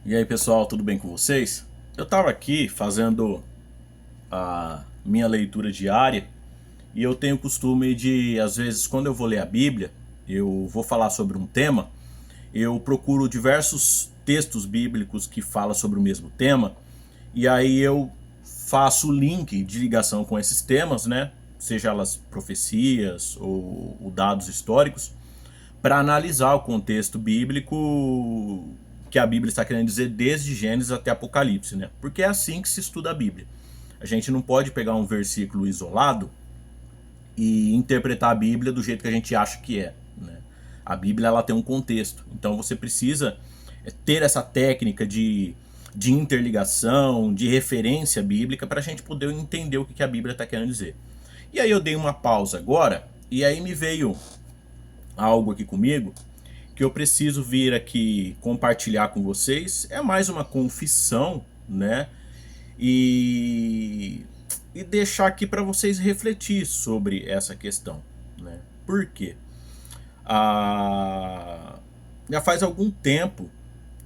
E aí pessoal, tudo bem com vocês? Eu estava aqui fazendo a minha leitura diária e eu tenho o costume de, às vezes, quando eu vou ler a Bíblia, eu vou falar sobre um tema, eu procuro diversos textos bíblicos que falam sobre o mesmo tema e aí eu faço o link de ligação com esses temas, né? Seja elas profecias ou dados históricos, para analisar o contexto bíblico que a Bíblia está querendo dizer desde Gênesis até Apocalipse, né? Porque é assim que se estuda a Bíblia. A gente não pode pegar um versículo isolado e interpretar a Bíblia do jeito que a gente acha que é, né? A Bíblia ela tem um contexto, então você precisa ter essa técnica de interligação, de referência bíblica para a gente poder entender o que a Bíblia está querendo dizer. E aí eu dei uma pausa agora e aí me veio algo aqui comigo que eu preciso vir aqui compartilhar com vocês. É mais uma confissão, né? E, e deixar aqui para vocês refletir sobre essa questão, né? Por quê? Já faz algum tempo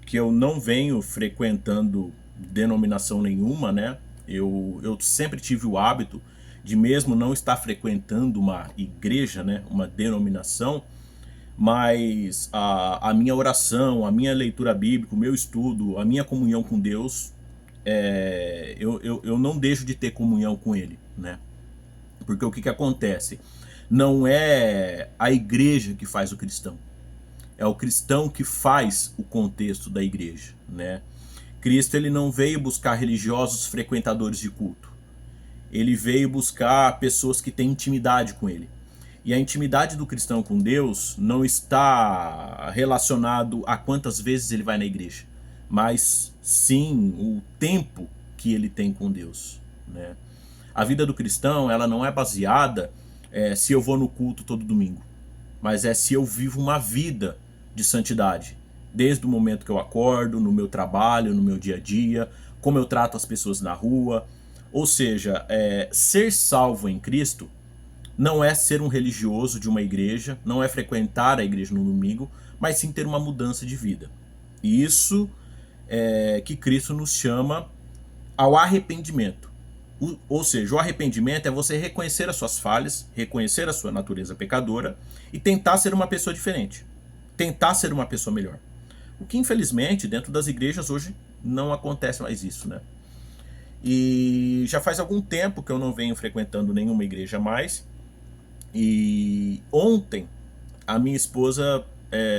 que eu não venho frequentando denominação nenhuma, né? Eu sempre tive o hábito de, mesmo não estar frequentando uma igreja, né? Uma denominação, mas a minha oração, a minha leitura bíblica, o meu estudo, a minha comunhão com Deus, eu não deixo de ter comunhão com Ele, né? Porque o que acontece? Não é a igreja que faz o cristão, é o cristão que faz o contexto da igreja, né? Cristo ele não veio buscar religiosos frequentadores de culto, ele veio buscar pessoas que têm intimidade com Ele. E a intimidade do cristão com Deus não está relacionado a quantas vezes ele vai na igreja, mas sim o tempo que ele tem com Deus, né? A vida do cristão ela não é baseada se eu vou no culto todo domingo, mas é se eu vivo uma vida de santidade, desde o momento que eu acordo, no meu trabalho, no meu dia a dia, como eu trato as pessoas na rua. Ou seja, ser salvo em Cristo não é ser um religioso de uma igreja, não é frequentar a igreja no domingo, mas sim ter uma mudança de vida. E isso é que Cristo nos chama ao arrependimento. Ou seja, o arrependimento é você reconhecer as suas falhas, reconhecer a sua natureza pecadora e tentar ser uma pessoa diferente, tentar ser uma pessoa melhor. O que infelizmente dentro das igrejas hoje não acontece mais isso, né? E já faz algum tempo que eu não venho frequentando nenhuma igreja mais. E ontem a minha esposa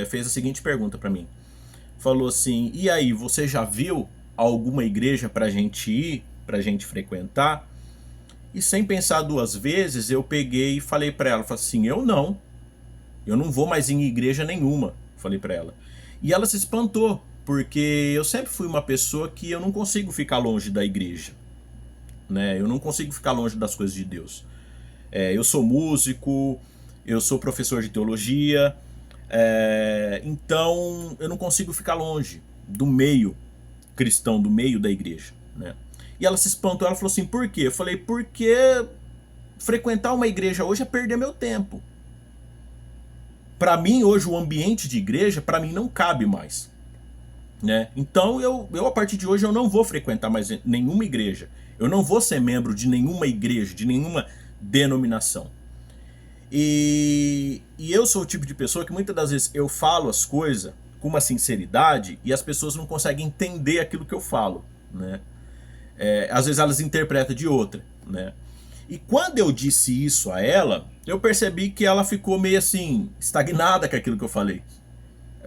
fez a seguinte pergunta para mim. Falou assim: "E aí, você já viu alguma igreja pra gente ir, pra gente frequentar?" E sem pensar duas vezes, eu peguei e falei para ela, falei assim: eu não vou mais em igreja nenhuma", falei para ela. E ela se espantou, porque eu sempre fui uma pessoa que eu não consigo ficar longe da igreja, né? Eu não consigo ficar longe das coisas de Deus. Eu sou músico, eu sou professor de teologia, então eu não consigo ficar longe do meio cristão, do meio da igreja, né? E ela se espantou, ela falou assim: "Por quê?" Eu falei: "Porque frequentar uma igreja hoje é perder meu tempo. Para mim hoje o ambiente de igreja para mim não cabe mais, né? Então eu a partir de hoje eu não vou frequentar mais nenhuma igreja. Eu não vou ser membro de nenhuma igreja, de nenhuma denominação." E eu sou o tipo de pessoa que muitas das vezes eu falo as coisas com uma sinceridade e as pessoas não conseguem entender aquilo que eu falo, né? Às vezes elas interpretam de outra, né? E quando eu disse isso a ela, eu percebi que ela ficou meio assim, estagnada com aquilo que eu falei.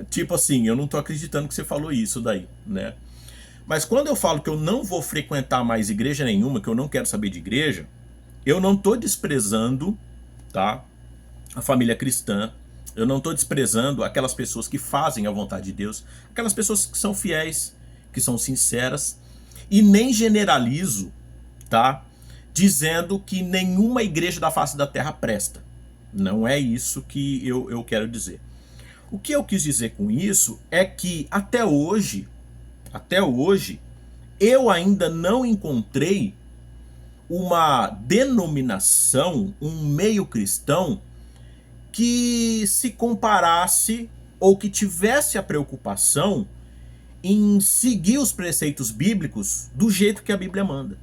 Tipo assim, eu não tô acreditando que você falou isso daí, né? Mas quando eu falo que eu não vou frequentar mais igreja nenhuma, que eu não quero saber de igreja, eu não tô desprezando, tá? A família cristã. Eu não estou desprezando aquelas pessoas que fazem a vontade de Deus, aquelas pessoas que são fiéis, que são sinceras, e nem generalizo, tá? Dizendo que nenhuma igreja da face da terra presta. Não é isso que eu quero dizer. O que eu quis dizer com isso é que até hoje, eu ainda não encontrei uma denominação, um meio cristão que se comparasse ou que tivesse a preocupação em seguir os preceitos bíblicos do jeito que a Bíblia manda.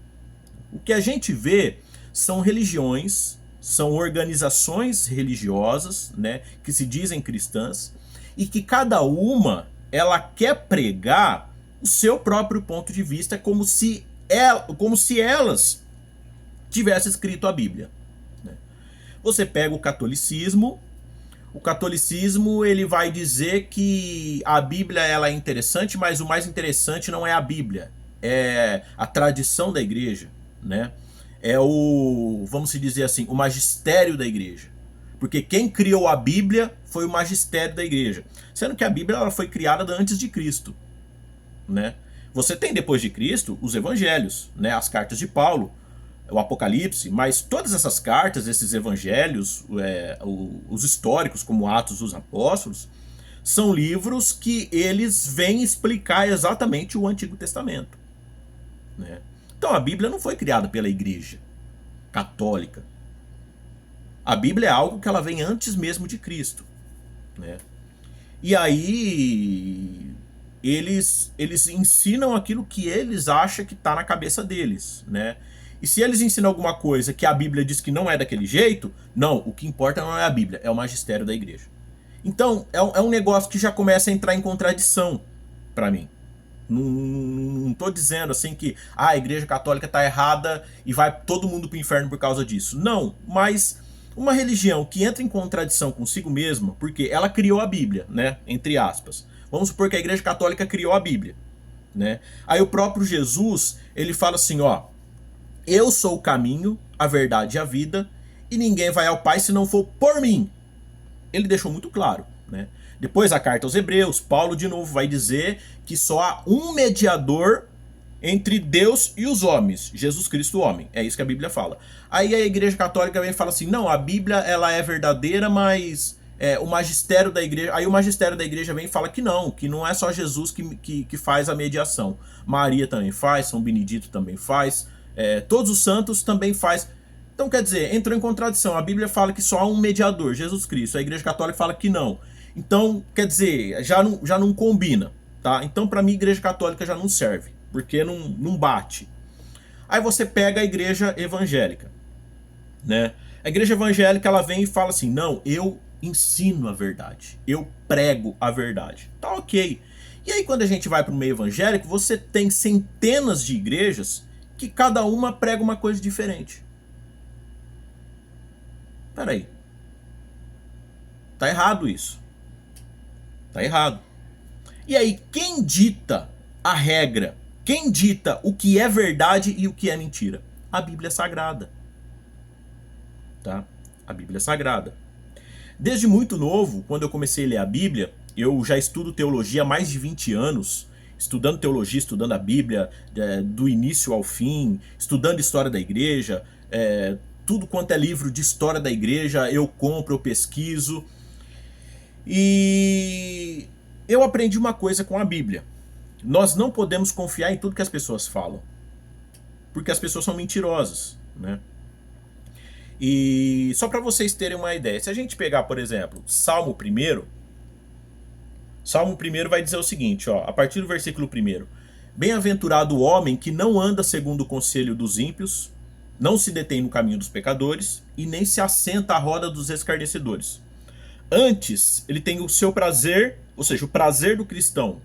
O que a gente vê são religiões, são organizações religiosas, né, que se dizem cristãs, e que cada uma ela quer pregar o seu próprio ponto de vista como se elas tivessem escrito a Bíblia, né? Você pega o catolicismo ele vai dizer que a Bíblia ela é interessante, mas o mais interessante não é a Bíblia, é a tradição da igreja, né? É o, vamos dizer assim, o magistério da igreja. Porque quem criou a Bíblia foi o magistério da igreja. Sendo que a Bíblia ela foi criada antes de Cristo, né? Você tem depois de Cristo os evangelhos, né? As cartas de Paulo, o Apocalipse, mas todas essas cartas, esses evangelhos, os históricos como Atos dos Apóstolos, são livros que eles vêm explicar exatamente o Antigo Testamento, né? Então a Bíblia não foi criada pela igreja católica. A Bíblia é algo que ela vem antes mesmo de Cristo, né? E aí eles ensinam aquilo que eles acham que está na cabeça deles, né? E se eles ensinam alguma coisa que a Bíblia diz que não é daquele jeito, não, o que importa não é a Bíblia, é o magistério da igreja. Então é um negócio que já começa a entrar em contradição para mim. Não tô dizendo assim que a igreja católica tá errada e vai todo mundo pro inferno por causa disso. Não, mas uma religião que entra em contradição consigo mesma, porque ela criou a Bíblia, né? Entre aspas. Vamos supor que a igreja católica criou a Bíblia, né? Aí o próprio Jesus, ele fala assim, ó, eu sou o caminho, a verdade e a vida, e ninguém vai ao Pai se não for por mim. Ele deixou muito claro, né? Depois a carta aos Hebreus, Paulo de novo vai dizer que só há um mediador entre Deus e os homens, Jesus Cristo homem. É isso que a Bíblia fala. Aí a igreja católica vem e fala assim, não, a Bíblia ela é verdadeira, mas o magistério da igreja... Aí o magistério da igreja vem e fala que não é só Jesus que faz a mediação. Maria também faz, São Benedito também faz, todos os santos também faz. Então quer dizer, entrou em contradição. A Bíblia fala que só há um mediador, Jesus Cristo. A igreja católica fala que não. Então, quer dizer, já não combina, tá? Então, para mim, a igreja católica já não serve, porque não bate. Aí você pega a igreja evangélica, né? A igreja evangélica, ela vem e fala assim, não, eu ensino a verdade, eu prego a verdade. Tá ok. E aí, quando a gente vai para o meio evangélico, você tem centenas de igrejas que cada uma prega uma coisa diferente. Peraí. Tá errado isso. Tá errado. E aí, quem dita a regra? Quem dita o que é verdade e o que é mentira? A Bíblia Sagrada. Tá? A Bíblia Sagrada. Desde muito novo, quando eu comecei a ler a Bíblia, eu já estudo teologia há mais de 20 anos, estudando teologia, estudando a Bíblia do início ao fim, estudando história da igreja, tudo quanto é livro de história da igreja eu compro, eu pesquiso. E eu aprendi uma coisa com a Bíblia. Nós não podemos confiar em tudo que as pessoas falam, porque as pessoas são mentirosas, né? E só para vocês terem uma ideia, se a gente pegar, por exemplo, Salmo 1 vai dizer o seguinte, ó, a partir do versículo 1: bem-aventurado o homem que não anda segundo o conselho dos ímpios, não se detém no caminho dos pecadores e nem se assenta à roda dos escarnecedores. Antes, ele tem o seu prazer, ou seja, o prazer do cristão,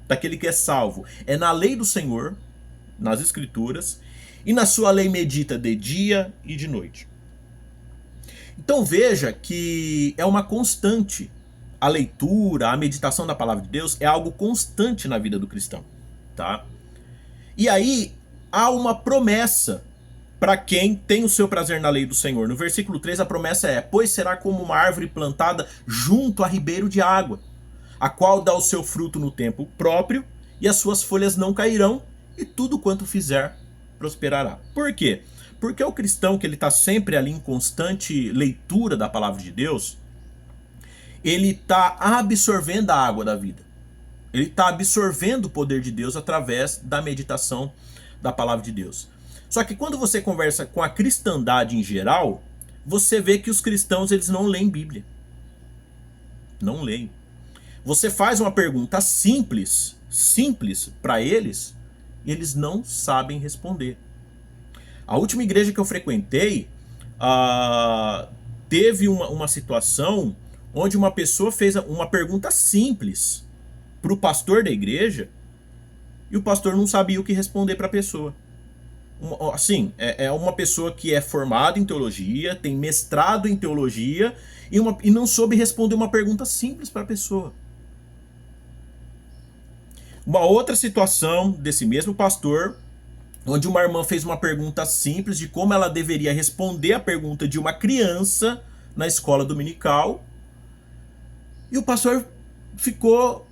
daquele que é salvo, é na lei do Senhor, nas Escrituras, e na sua lei medita de dia e de noite. Então veja que é uma constante. A leitura, a meditação da palavra de Deus é algo constante na vida do cristão, tá? E aí há uma promessa para quem tem o seu prazer na lei do Senhor. No versículo 3 a promessa é: pois será como uma árvore plantada junto a ribeiro de água, a qual dá o seu fruto no tempo próprio, e as suas folhas não cairão, e tudo quanto fizer prosperará. Por quê? Porque o cristão que ele está sempre ali em constante leitura da palavra de Deus, ele está absorvendo a água da vida. Ele está absorvendo o poder de Deus através da meditação da palavra de Deus. Só que quando você conversa com a cristandade em geral, você vê que os cristãos eles não leem Bíblia. Não leem. Você faz uma pergunta simples simples para eles, e eles não sabem responder. A última igreja que eu frequentei, teve uma situação onde uma pessoa fez uma pergunta simples para o pastor da igreja e o pastor não sabia o que responder para a pessoa. Assim, é uma pessoa que é formada em teologia, tem mestrado em teologia e não soube responder uma pergunta simples para a pessoa. Uma outra situação desse mesmo pastor, onde uma irmã fez uma pergunta simples de como ela deveria responder a pergunta de uma criança na escola dominical, e o pastor ficou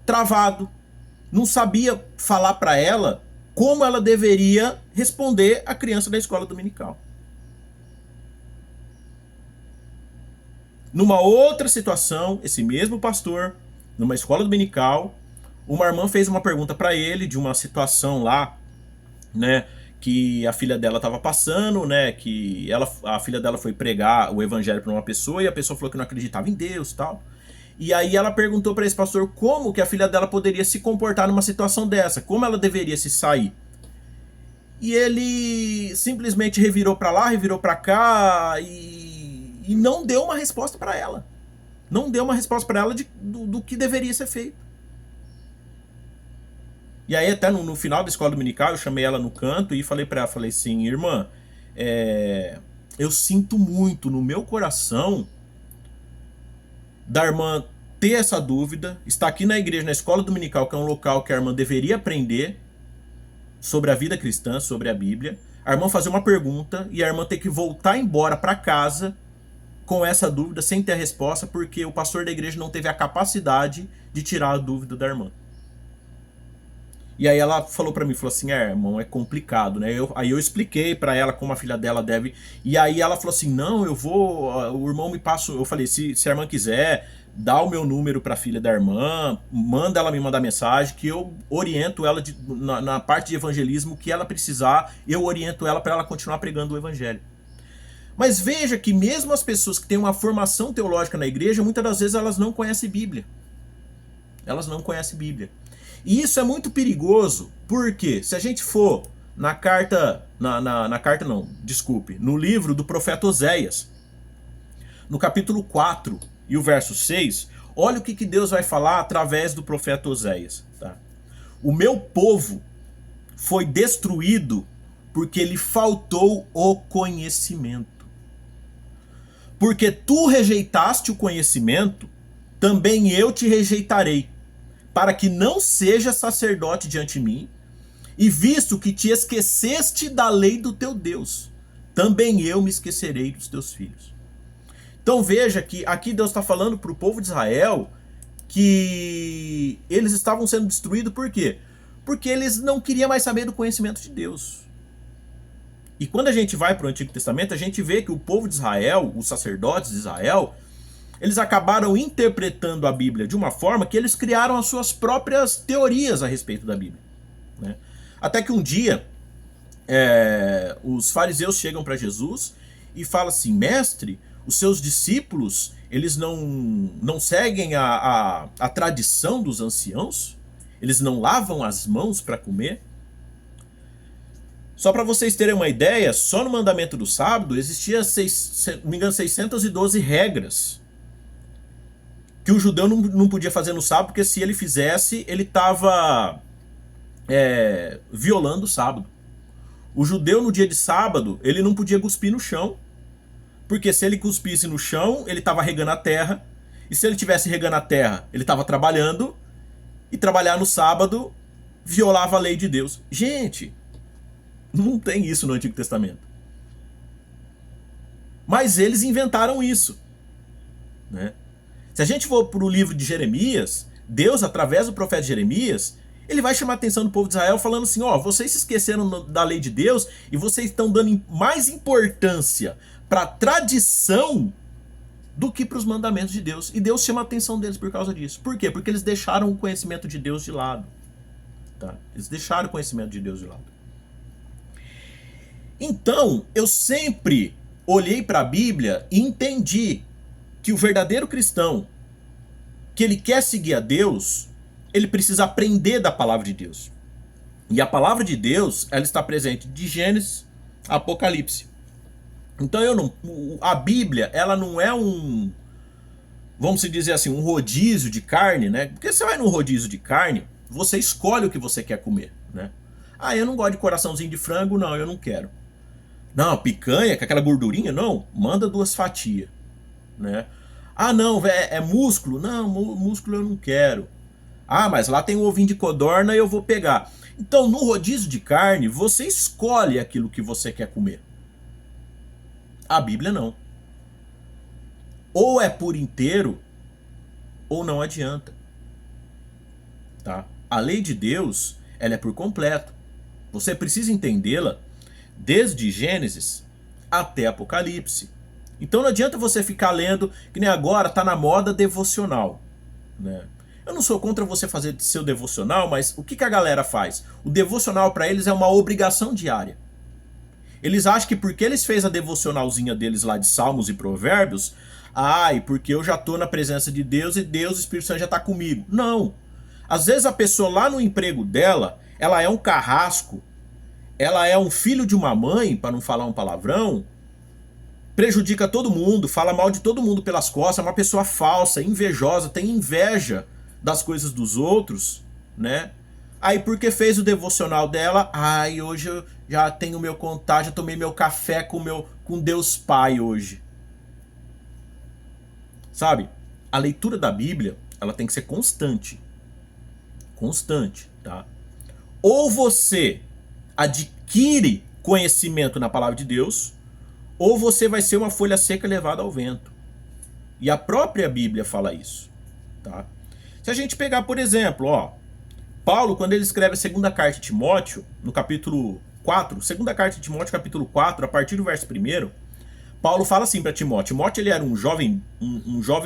travado, não sabia falar para ela como ela deveria responder a criança da escola dominical. Numa outra situação, esse mesmo pastor, numa escola dominical, uma irmã fez uma pergunta para ele de uma situação lá, né, que a filha dela estava passando, né, que a filha dela foi pregar o evangelho para uma pessoa e a pessoa falou que não acreditava em Deus, tal. E aí ela perguntou para esse pastor como que a filha dela poderia se comportar numa situação dessa, como ela deveria se sair. E ele simplesmente revirou para lá, revirou para cá e não deu uma resposta para ela. Não deu uma resposta para ela do que deveria ser feito. E aí até no final da escola dominical eu chamei ela no canto e falei para ela, falei assim, irmã, eu sinto muito no meu coração da irmã ter essa dúvida, estar aqui na igreja, na escola dominical, que é um local que a irmã deveria aprender sobre a vida cristã, sobre a Bíblia, a irmã fazer uma pergunta e a irmã ter que voltar embora para casa com essa dúvida, sem ter a resposta, porque o pastor da igreja não teve a capacidade de tirar a dúvida da irmã. E aí ela falou pra mim, falou assim, irmão, é complicado, né? Aí eu expliquei pra ela como a filha dela deve... E aí ela falou assim, não, eu vou... O irmão me passa... Eu falei, se a irmã quiser, dá o meu número pra filha da irmã, manda ela me mandar mensagem, que eu oriento ela na parte de evangelismo que ela precisar, eu oriento ela pra ela continuar pregando o evangelho. Mas veja que mesmo as pessoas que têm uma formação teológica na igreja, muitas das vezes elas não conhecem Bíblia. Elas não conhecem Bíblia. E isso é muito perigoso, porque se a gente for na carta, no livro do profeta Oséias, no capítulo 4 e o verso 6, olha o que Deus vai falar através do profeta Oséias. Tá? O meu povo foi destruído porque lhe faltou o conhecimento. Porque tu rejeitaste o conhecimento, também eu te rejeitarei, para que não seja sacerdote diante de mim, e visto que te esqueceste da lei do teu Deus, também eu me esquecerei dos teus filhos. Então veja que aqui Deus está falando para o povo de Israel que eles estavam sendo destruídos por quê? Porque eles não queriam mais saber do conhecimento de Deus. E quando a gente vai para o Antigo Testamento, a gente vê que o povo de Israel, os sacerdotes de Israel, eles acabaram interpretando a Bíblia de uma forma que eles criaram as suas próprias teorias a respeito da Bíblia. Né? Até que um dia, os fariseus chegam para Jesus e falam assim, mestre, os seus discípulos, eles não seguem a tradição dos anciãos? Eles não lavam as mãos para comer? Só para vocês terem uma ideia, só no mandamento do sábado existia, se não me engano, 612 regras que o judeu não podia fazer no sábado, porque se ele fizesse, ele estava violando o sábado. O judeu no dia de sábado, ele não podia cuspir no chão, porque se ele cuspisse no chão, ele estava regando a terra, e se ele estivesse regando a terra, ele estava trabalhando, e trabalhar no sábado violava a lei de Deus. Gente, não tem isso no Antigo Testamento. Mas eles inventaram isso, né? Se a gente for para o livro de Jeremias, Deus, através do profeta Jeremias, ele vai chamar a atenção do povo de Israel falando assim, vocês se esqueceram da lei de Deus e vocês estão dando mais importância para a tradição do que para os mandamentos de Deus. E Deus chama a atenção deles por causa disso. Por quê? Porque eles deixaram o conhecimento de Deus de lado. Tá? Eles deixaram o conhecimento de Deus de lado. Então, eu sempre olhei para a Bíblia e entendi que o verdadeiro cristão, que ele quer seguir a Deus, ele precisa aprender da palavra de Deus. E a palavra de Deus, ela está presente de Gênesis a Apocalipse. Então a Bíblia, ela não é vamos dizer assim, um rodízio de carne, né? Porque você vai num rodízio de carne, você escolhe o que você quer comer, né? Ah, eu não gosto de coraçãozinho de frango, não, eu não quero. Não, picanha, com aquela gordurinha, não, manda 2 fatias, né? Ah, não, é músculo? Não, músculo eu não quero. Ah, mas lá tem um ovinho de codorna e eu vou pegar. Então, no rodízio de carne, você escolhe aquilo que você quer comer. A Bíblia não. Ou é por inteiro, ou não adianta. Tá? A lei de Deus, ela é por completo. Você precisa entendê-la desde Gênesis até Apocalipse. Então não adianta você ficar lendo, que nem agora tá na moda devocional, né? Eu não sou contra você fazer seu devocional, mas o que a galera faz? O devocional para eles é uma obrigação diária. Eles acham que porque eles fez a devocionalzinha deles lá de Salmos e Provérbios, ai, porque eu já tô na presença de Deus e Deus, o Espírito Santo já tá comigo. Não. Às vezes a pessoa lá no emprego dela, ela é um carrasco, ela é um filho de uma mãe, para não falar um palavrão, prejudica todo mundo, fala mal de todo mundo pelas costas, é uma pessoa falsa, invejosa, tem inveja das coisas dos outros, né? Aí porque fez o devocional dela, ai, hoje eu já tenho meu contato, já tomei meu café com Deus Pai hoje. Sabe? A leitura da Bíblia, ela tem que ser constante. Constante, tá? Ou você adquire conhecimento na palavra de Deus, ou você vai ser uma folha seca levada ao vento. E a própria Bíblia fala isso, tá? Se a gente pegar, por exemplo, ó, Paulo, quando ele escreve a segunda carta de Timóteo, no capítulo 4, segunda carta de Timóteo, capítulo 4, a partir do verso 1, Paulo fala assim para Timóteo. Timóteo, ele era um jovem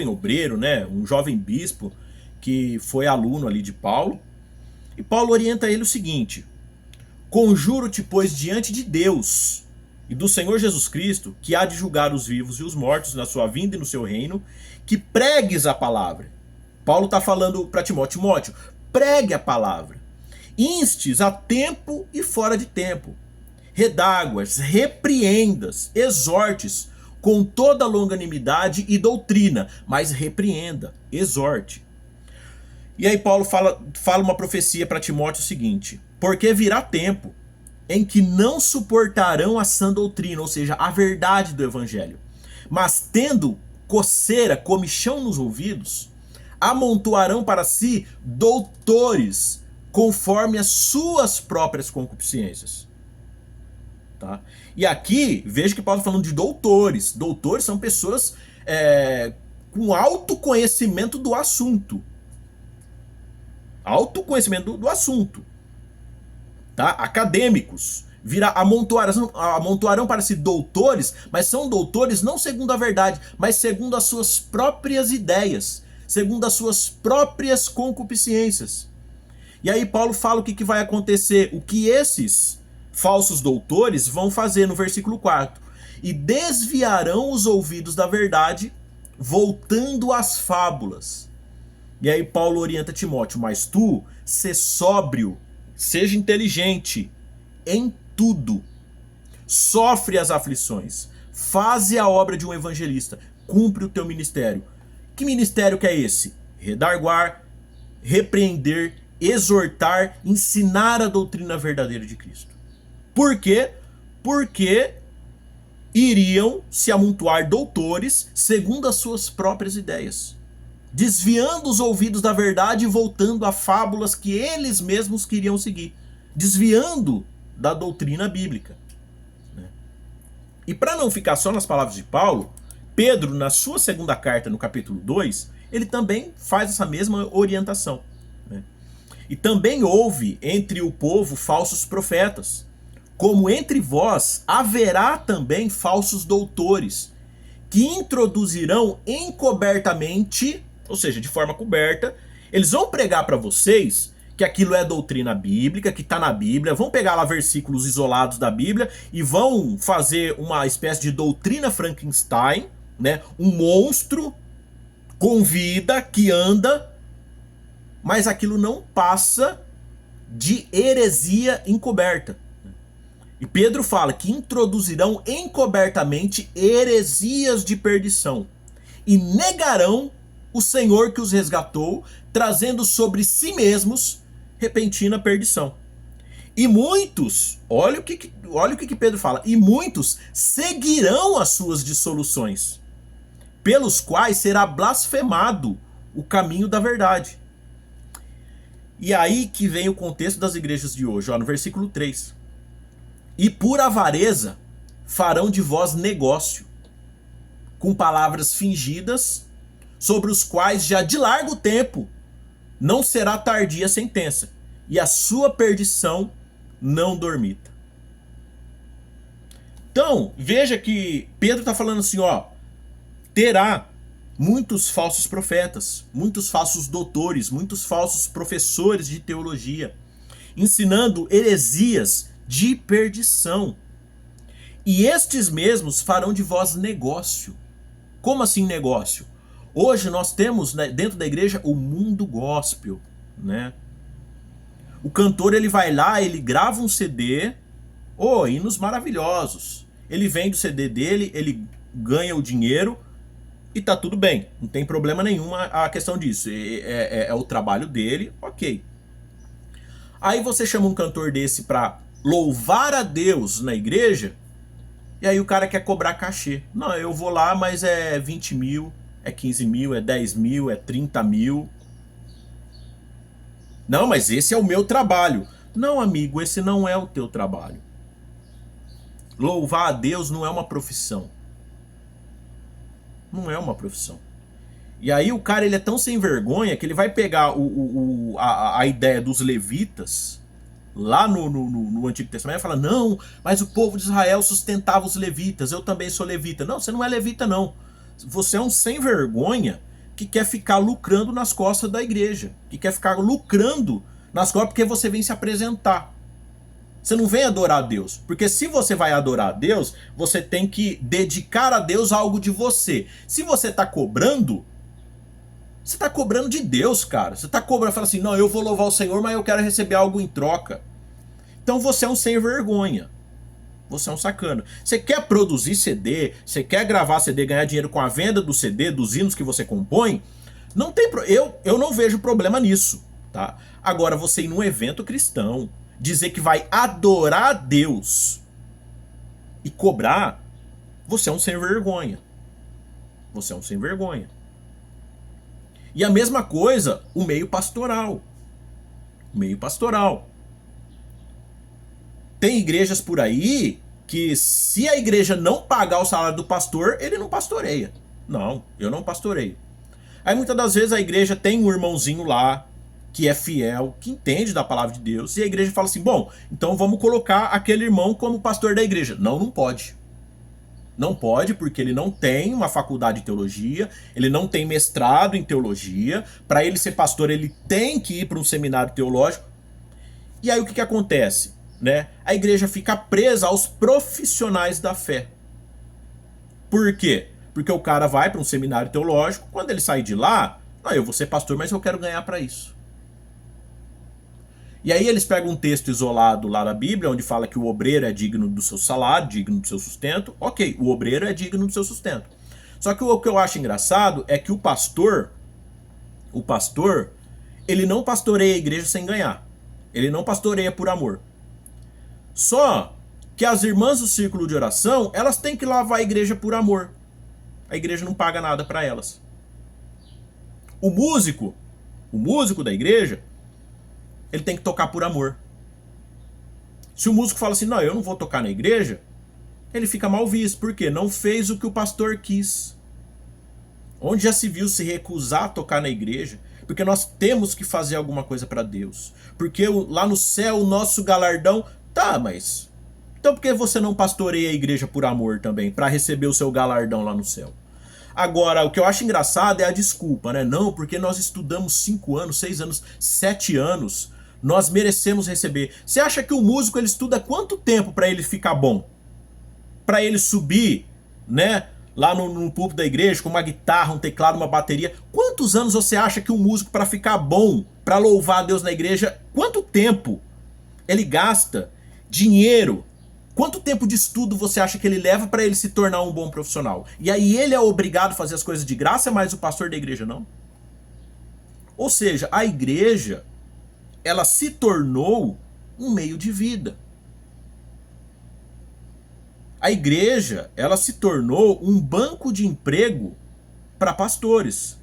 obreiro, né? Um jovem bispo que foi aluno ali de Paulo. E Paulo orienta ele o seguinte: conjuro-te, pois, diante de Deus e do Senhor Jesus Cristo, que há de julgar os vivos e os mortos na sua vinda e no seu reino, que pregues a palavra. Paulo está falando para Timóteo: Timóteo, pregue a palavra. Instes a tempo e fora de tempo. Redáguas, repreendas, exortes com toda longanimidade e doutrina, mas repreenda, exorte. E aí Paulo fala uma profecia para Timóteo o seguinte: porque virá tempo em que não suportarão a sã doutrina, ou seja, a verdade do evangelho, mas tendo coceira, comichão nos ouvidos, amontoarão para si doutores, conforme as suas próprias concupiscências. Tá? E aqui, veja que Paulo está falando de doutores. Doutores são pessoas com alto conhecimento do assunto. Alto conhecimento do assunto. Tá? Acadêmicos. Amontoarão para si doutores, mas são doutores não segundo a verdade, mas segundo as suas próprias ideias, segundo as suas próprias concupiscências. E aí Paulo fala o que vai acontecer, o que esses falsos doutores vão fazer no versículo 4. E desviarão os ouvidos da verdade, voltando às fábulas. E aí Paulo orienta Timóteo: mas tu, sê sóbrio, seja inteligente em tudo, sofre as aflições, faze a obra de um evangelista, cumpre o teu ministério. Que ministério que é esse? Redarguar, repreender, exortar, ensinar a doutrina verdadeira de Cristo. Por quê? Porque iriam se amontoar doutores segundo as suas próprias ideias, desviando os ouvidos da verdade e voltando a fábulas que eles mesmos queriam seguir, desviando da doutrina bíblica. E para não ficar só nas palavras de Paulo, Pedro, na sua segunda carta, no capítulo 2, ele também faz essa mesma orientação. E também houve entre o povo falsos profetas, como entre vós haverá também falsos doutores, que introduzirão encobertamente, ou seja, de forma coberta, eles vão pregar para vocês que aquilo é doutrina bíblica, que está na Bíblia, vão pegar lá versículos isolados da Bíblia e vão fazer uma espécie de doutrina Frankenstein, né? Um monstro com vida que anda, mas aquilo não passa de heresia encoberta. E Pedro fala que introduzirão encobertamente heresias de perdição e negarão o Senhor que os resgatou, trazendo sobre si mesmos repentina perdição. E muitos, olha o que Pedro fala, e muitos seguirão as suas dissoluções, pelos quais será blasfemado o caminho da verdade. E aí que vem o contexto das igrejas de hoje, ó, no versículo 3. E por avareza farão de vós negócio, com palavras fingidas, sobre os quais já de largo tempo não será tardia a sentença, e a sua perdição não dormita. Então, veja que Pedro está falando assim, ó, terá muitos falsos profetas, muitos falsos doutores, muitos falsos professores de teologia, ensinando heresias de perdição. E estes mesmos farão de vós negócio. Como assim negócio? Hoje nós temos, né, dentro da igreja o mundo gospel, né? O cantor, ele vai lá, ele grava um CD, hinos maravilhosos. Ele vende o CD dele, ele ganha o dinheiro e tá tudo bem. Não tem problema nenhum a questão disso. É o trabalho dele, ok. Aí você chama um cantor desse pra louvar a Deus na igreja, e aí o cara quer cobrar cachê. Não, eu vou lá, mas é 20 mil, é 15 mil, é 10 mil, é 30 mil. Não, mas esse é o meu trabalho. Não, amigo, esse não é o teu trabalho. Louvar a Deus não é uma profissão. Não é uma profissão. E aí o cara, ele é tão sem vergonha que ele vai pegar a ideia dos levitas lá no Antigo Testamento e fala, não, mas o povo de Israel sustentava os levitas, eu também sou levita. Não, você não é levita não. Você é um sem vergonha que quer ficar lucrando nas costas da igreja, que quer ficar lucrando nas costas porque você vem se apresentar. Você não vem adorar a Deus, porque se você vai adorar a Deus, você tem que dedicar a Deus algo de você. Se você está cobrando, você está cobrando de Deus, cara. Você está cobrando, fala assim, não, eu vou louvar o Senhor, mas eu quero receber algo em troca. Então você é um sem vergonha. Você é um sacana. Você quer produzir CD, você quer gravar CD, ganhar dinheiro com a venda do CD, dos hinos que você compõe, não tem eu não vejo problema nisso, tá? Agora, você ir num evento cristão, dizer que vai adorar a Deus e cobrar, você é um sem vergonha. Você é um sem vergonha. E a mesma coisa, o meio pastoral. O meio pastoral. Tem igrejas por aí que se a igreja não pagar o salário do pastor, ele não pastoreia. Não, eu não pastoreio. Aí muitas das vezes a igreja tem um irmãozinho lá, que é fiel, que entende da palavra de Deus, e a igreja fala assim, bom, então vamos colocar aquele irmão como pastor da igreja. Não, não pode. Não pode, porque ele não tem uma faculdade de teologia, ele não tem mestrado em teologia, para ele ser pastor ele tem que ir para um seminário teológico. E aí o que acontece? Né? A igreja fica presa aos profissionais da fé. Por quê? Porque o cara vai para um seminário teológico, quando ele sai de lá, eu vou ser pastor, mas eu quero ganhar para isso. E aí eles pegam um texto isolado lá da Bíblia, onde fala que o obreiro é digno do seu salário, digno do seu sustento. Ok, o obreiro é digno do seu sustento. Só que o que eu acho engraçado é que o pastor, ele não pastoreia a igreja sem ganhar. Ele não pastoreia por amor. Só que as irmãs do círculo de oração, elas têm que lavar a igreja por amor. A igreja não paga nada para elas. O músico da igreja, ele tem que tocar por amor. Se o músico fala assim, não, eu não vou tocar na igreja, ele fica mal visto. Por quê? Não fez o que o pastor quis. Onde já se viu se recusar a tocar na igreja? Porque nós temos que fazer alguma coisa para Deus. Porque lá no céu o nosso galardão... Tá, mas... Então por que você não pastoreia a igreja por amor também? Para receber o seu galardão lá no céu? Agora, o que eu acho engraçado é a desculpa, né? Não, porque nós estudamos 5 anos, 6 anos, 7 anos... Nós merecemos receber. Você acha que o músico ele estuda quanto tempo para ele ficar bom? Para ele subir, né, lá no púlpito da igreja, com uma guitarra, um teclado, uma bateria. Quantos anos você acha que um músico, para ficar bom, para louvar a Deus na igreja, quanto tempo ele gasta, dinheiro, quanto tempo de estudo você acha que ele leva para ele se tornar um bom profissional? E aí ele é obrigado a fazer as coisas de graça, mas o pastor da igreja não? Ou seja, a igreja, ela se tornou um meio de vida. A igreja, ela se tornou um banco de emprego para pastores.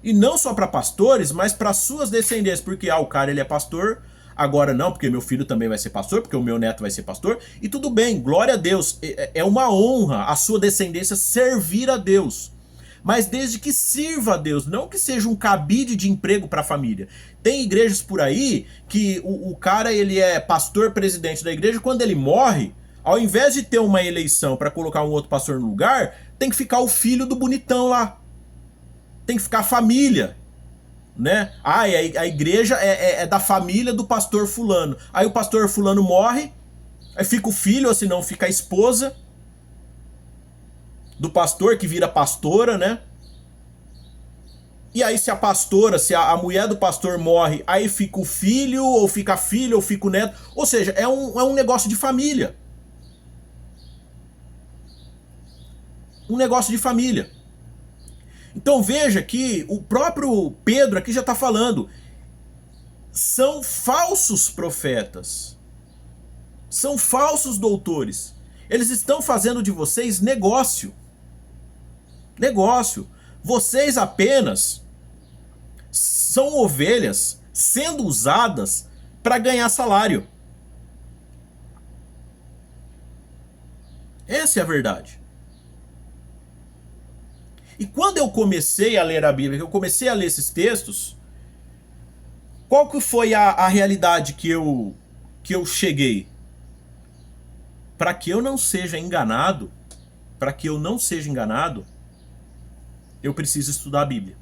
E não só para pastores, mas para suas descendências. Porque o cara ele é pastor, agora não, porque meu filho também vai ser pastor, porque o meu neto vai ser pastor. E tudo bem, glória a Deus. É uma honra a sua descendência servir a Deus. Mas desde que sirva a Deus, não que seja um cabide de emprego para a família. Tem igrejas por aí que o cara ele é pastor presidente da igreja, quando ele morre, ao invés de ter uma eleição para colocar um outro pastor no lugar, tem que ficar o filho do bonitão lá. Tem que ficar a família, né? A igreja é da família do pastor fulano. Aí o pastor fulano morre, aí fica o filho, ou se não fica a esposa do pastor, que vira pastora, né? E aí se a pastora, se a mulher do pastor morre, aí fica o filho, ou fica a filha, ou fica o neto. Ou seja, é um negócio de família. Um negócio de família. Então veja que o próprio Pedro aqui já está falando. São falsos profetas. São falsos doutores. Eles estão fazendo de vocês negócio. Negócio. Vocês apenas são ovelhas sendo usadas para ganhar salário. Essa é a verdade. E quando eu comecei a ler a Bíblia, eu comecei a ler esses textos, qual que foi a realidade que eu cheguei? Para que eu não seja enganado, eu preciso estudar a Bíblia.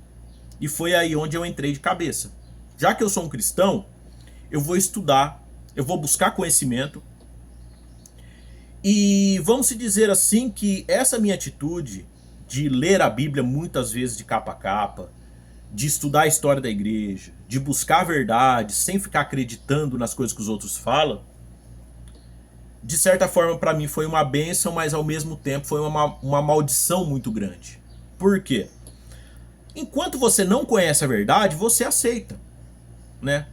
E foi aí onde eu entrei de cabeça. Já que eu sou um cristão, eu vou estudar, eu vou buscar conhecimento. E vamos se dizer assim que essa minha atitude de ler a Bíblia muitas vezes de capa a capa, de estudar a história da igreja, de buscar a verdade, sem ficar acreditando nas coisas que os outros falam, de certa forma para mim foi uma bênção, mas ao mesmo tempo foi uma maldição muito grande. Por quê? Enquanto você não conhece a verdade, você aceita, né?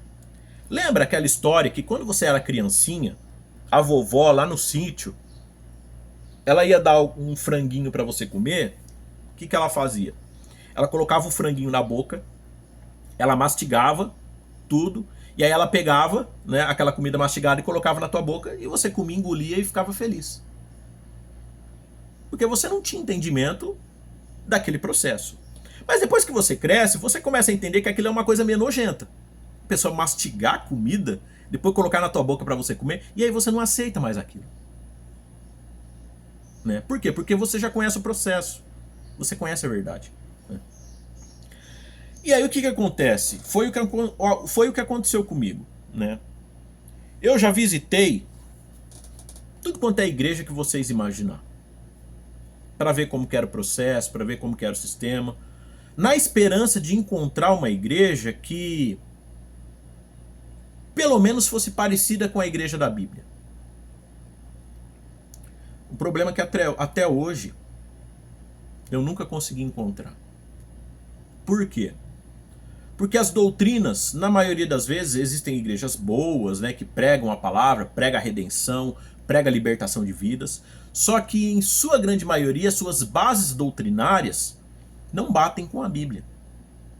Lembra aquela história que quando você era criancinha, a vovó lá no sítio, ela ia dar um franguinho para você comer? O que ela fazia? Ela colocava o franguinho na boca, ela mastigava tudo, e aí ela pegava, né, aquela comida mastigada e colocava na tua boca, e você comia, engolia e ficava feliz. Porque você não tinha entendimento daquele processo. Mas depois que você cresce, você começa a entender que aquilo é uma coisa meio nojenta. A pessoa mastigar comida, depois colocar na tua boca para você comer, e aí você não aceita mais aquilo. Né? Por quê? Porque você já conhece o processo. Você conhece a verdade. Né? E aí o que acontece? Foi o que aconteceu comigo. Né? Eu já visitei tudo quanto é igreja que vocês imaginar. Para ver como que era o processo, para ver como que era o sistema. Na esperança de encontrar uma igreja que pelo menos fosse parecida com a igreja da Bíblia. O problema é que até hoje eu nunca consegui encontrar. Por quê? Porque as doutrinas, na maioria das vezes, existem igrejas boas, né, que pregam a palavra, pregam a redenção, pregam a libertação de vidas, só que em sua grande maioria, suas bases doutrinárias não batem com a Bíblia.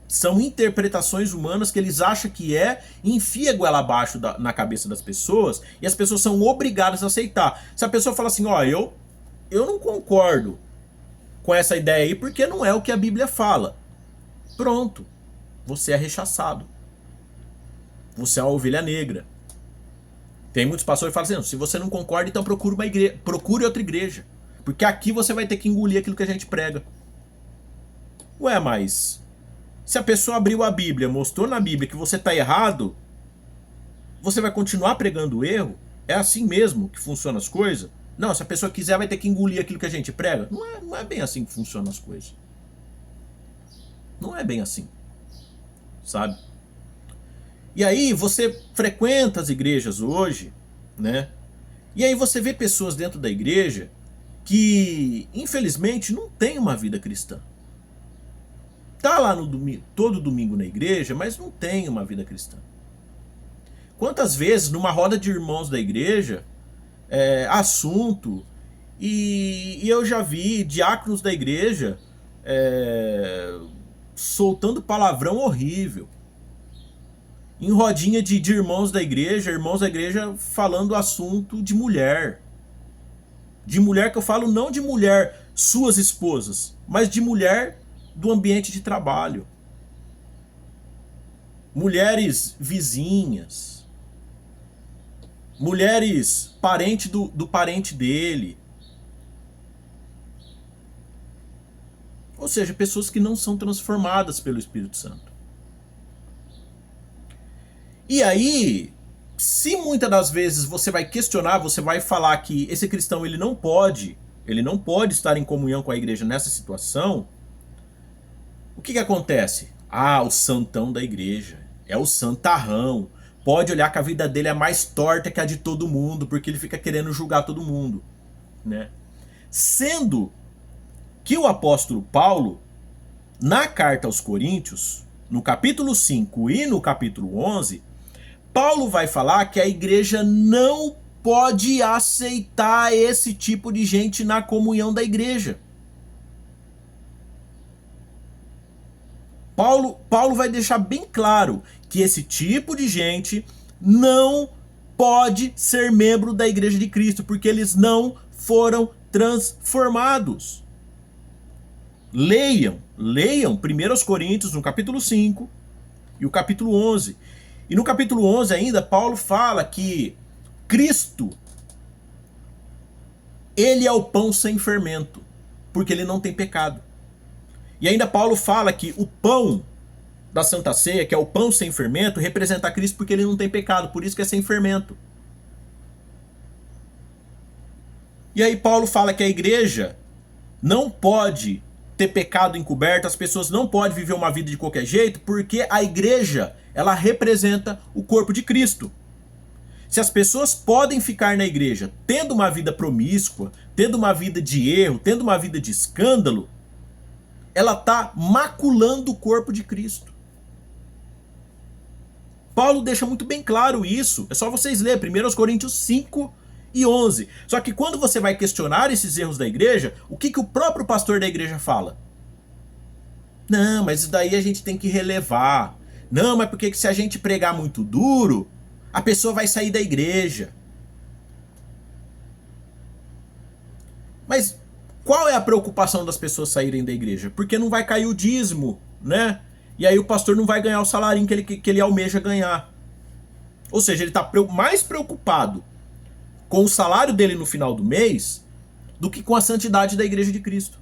São interpretações humanas que eles acham que e enfia a goela abaixo na cabeça das pessoas, e as pessoas são obrigadas a aceitar. Se a pessoa fala assim, ó, eu não concordo com essa ideia aí, porque não é o que a Bíblia fala. Pronto, você é rechaçado. Você é uma ovelha negra. Tem muitos pastores que falam assim, se você não concorda, então procure outra igreja. Porque aqui você vai ter que engolir aquilo que a gente prega. Ué, mas se a pessoa abriu a Bíblia, mostrou na Bíblia que você está errado, você vai continuar pregando o erro? É assim mesmo que funcionam as coisas? Não, se a pessoa quiser vai ter que engolir aquilo que a gente prega. Não é bem assim que funcionam as coisas. Não é bem assim, sabe? E aí você frequenta as igrejas hoje, né? E aí você vê pessoas dentro da igreja que, infelizmente, não tem uma vida cristã. Tá lá no domingo, todo domingo na igreja, mas não tem uma vida cristã. Quantas vezes, numa roda de irmãos da igreja, assunto, e eu já vi diáconos da igreja soltando palavrão horrível. Em rodinha de irmãos da igreja falando assunto de mulher. De mulher que eu falo não de mulher suas esposas, mas de mulher do ambiente de trabalho. Mulheres vizinhas. Mulheres parente do parente dele. Ou seja, pessoas que não são transformadas pelo Espírito Santo. E aí, se muitas das vezes você vai questionar, você vai falar que esse cristão ele não pode estar em comunhão com a igreja nessa situação, o que acontece? Ah, o santão da igreja, é o santarrão, pode olhar que a vida dele é mais torta que a de todo mundo, porque ele fica querendo julgar todo mundo, né? Sendo que o apóstolo Paulo, na carta aos Coríntios, no capítulo 5 e no capítulo 11, Paulo vai falar que a igreja não pode aceitar esse tipo de gente na comunhão da igreja. Paulo vai deixar bem claro que esse tipo de gente não pode ser membro da igreja de Cristo, porque eles não foram transformados. Leiam 1 Coríntios no capítulo 5 e o capítulo 11. E no capítulo 11 ainda, Paulo fala que Cristo, ele é o pão sem fermento, porque ele não tem pecado. E ainda Paulo fala que o pão da Santa Ceia, que é o pão sem fermento, representa Cristo porque ele não tem pecado, por isso que é sem fermento. E aí Paulo fala que a igreja não pode ter pecado encoberto, as pessoas não podem viver uma vida de qualquer jeito, porque a igreja, ela representa o corpo de Cristo. Se as pessoas podem ficar na igreja tendo uma vida promíscua, tendo uma vida de erro, tendo uma vida de escândalo, ela está maculando o corpo de Cristo. Paulo deixa muito bem claro isso. É só vocês lerem 1 Coríntios 5 e 11. Só que quando você vai questionar esses erros da igreja, o que o próprio pastor da igreja fala? Não, mas isso daí a gente tem que relevar. Não, mas porque se a gente pregar muito duro, a pessoa vai sair da igreja. Mas qual é a preocupação das pessoas saírem da igreja? Porque não vai cair o dízimo, né? E aí o pastor não vai ganhar o salário que ele almeja ganhar. Ou seja, ele está mais preocupado com o salário dele no final do mês do que com a santidade da igreja de Cristo.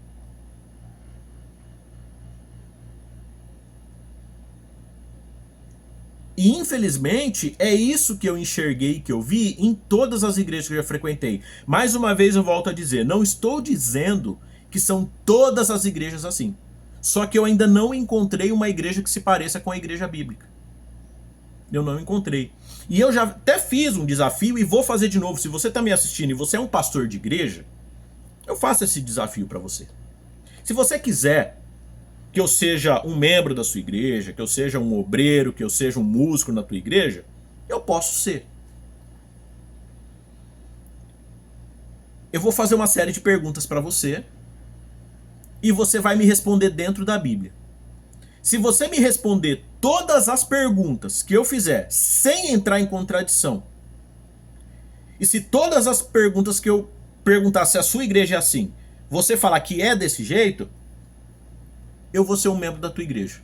E infelizmente é isso que eu enxerguei, que eu vi em todas as igrejas que eu já frequentei. Mais uma vez eu volto a dizer, não estou dizendo que são todas as igrejas assim. Só que eu ainda não encontrei uma igreja que se pareça com a igreja bíblica. Eu não encontrei. E eu já até fiz um desafio e vou fazer de novo. Se você está me assistindo e você é um pastor de igreja, eu faço esse desafio para você. Se você quiser que eu seja um membro da sua igreja, que eu seja um obreiro, que eu seja um músico na tua igreja, eu posso ser. Eu vou fazer uma série de perguntas para você e você vai me responder dentro da Bíblia. Se você me responder todas as perguntas que eu fizer sem entrar em contradição, e se todas as perguntas que eu perguntar se a sua igreja é assim, você falar que é desse jeito, eu vou ser um membro da tua igreja.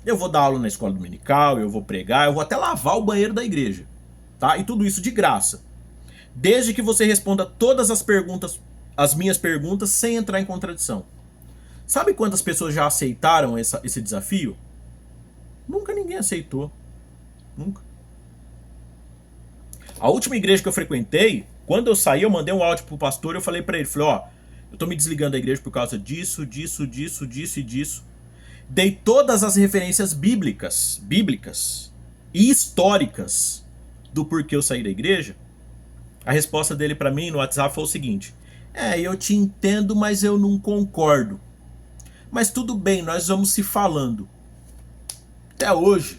Eu vou dar aula na escola dominical, eu vou pregar, eu vou até lavar o banheiro da igreja, tá? E tudo isso de graça. Desde que você responda todas as perguntas, as minhas perguntas, sem entrar em contradição. Sabe quantas pessoas já aceitaram esse desafio? Nunca ninguém aceitou. Nunca. A última igreja que eu frequentei, Quando eu saí, eu mandei um áudio pro pastor, eu falei pra ele, falei, ó, eu tô me desligando da igreja por causa disso, disso, disso, disso e disso. Dei todas as referências bíblicas e históricas do porquê eu saí da igreja. A resposta dele pra mim no WhatsApp foi o seguinte: eu te entendo, mas eu não concordo. Mas tudo bem, nós vamos se falando. Até hoje.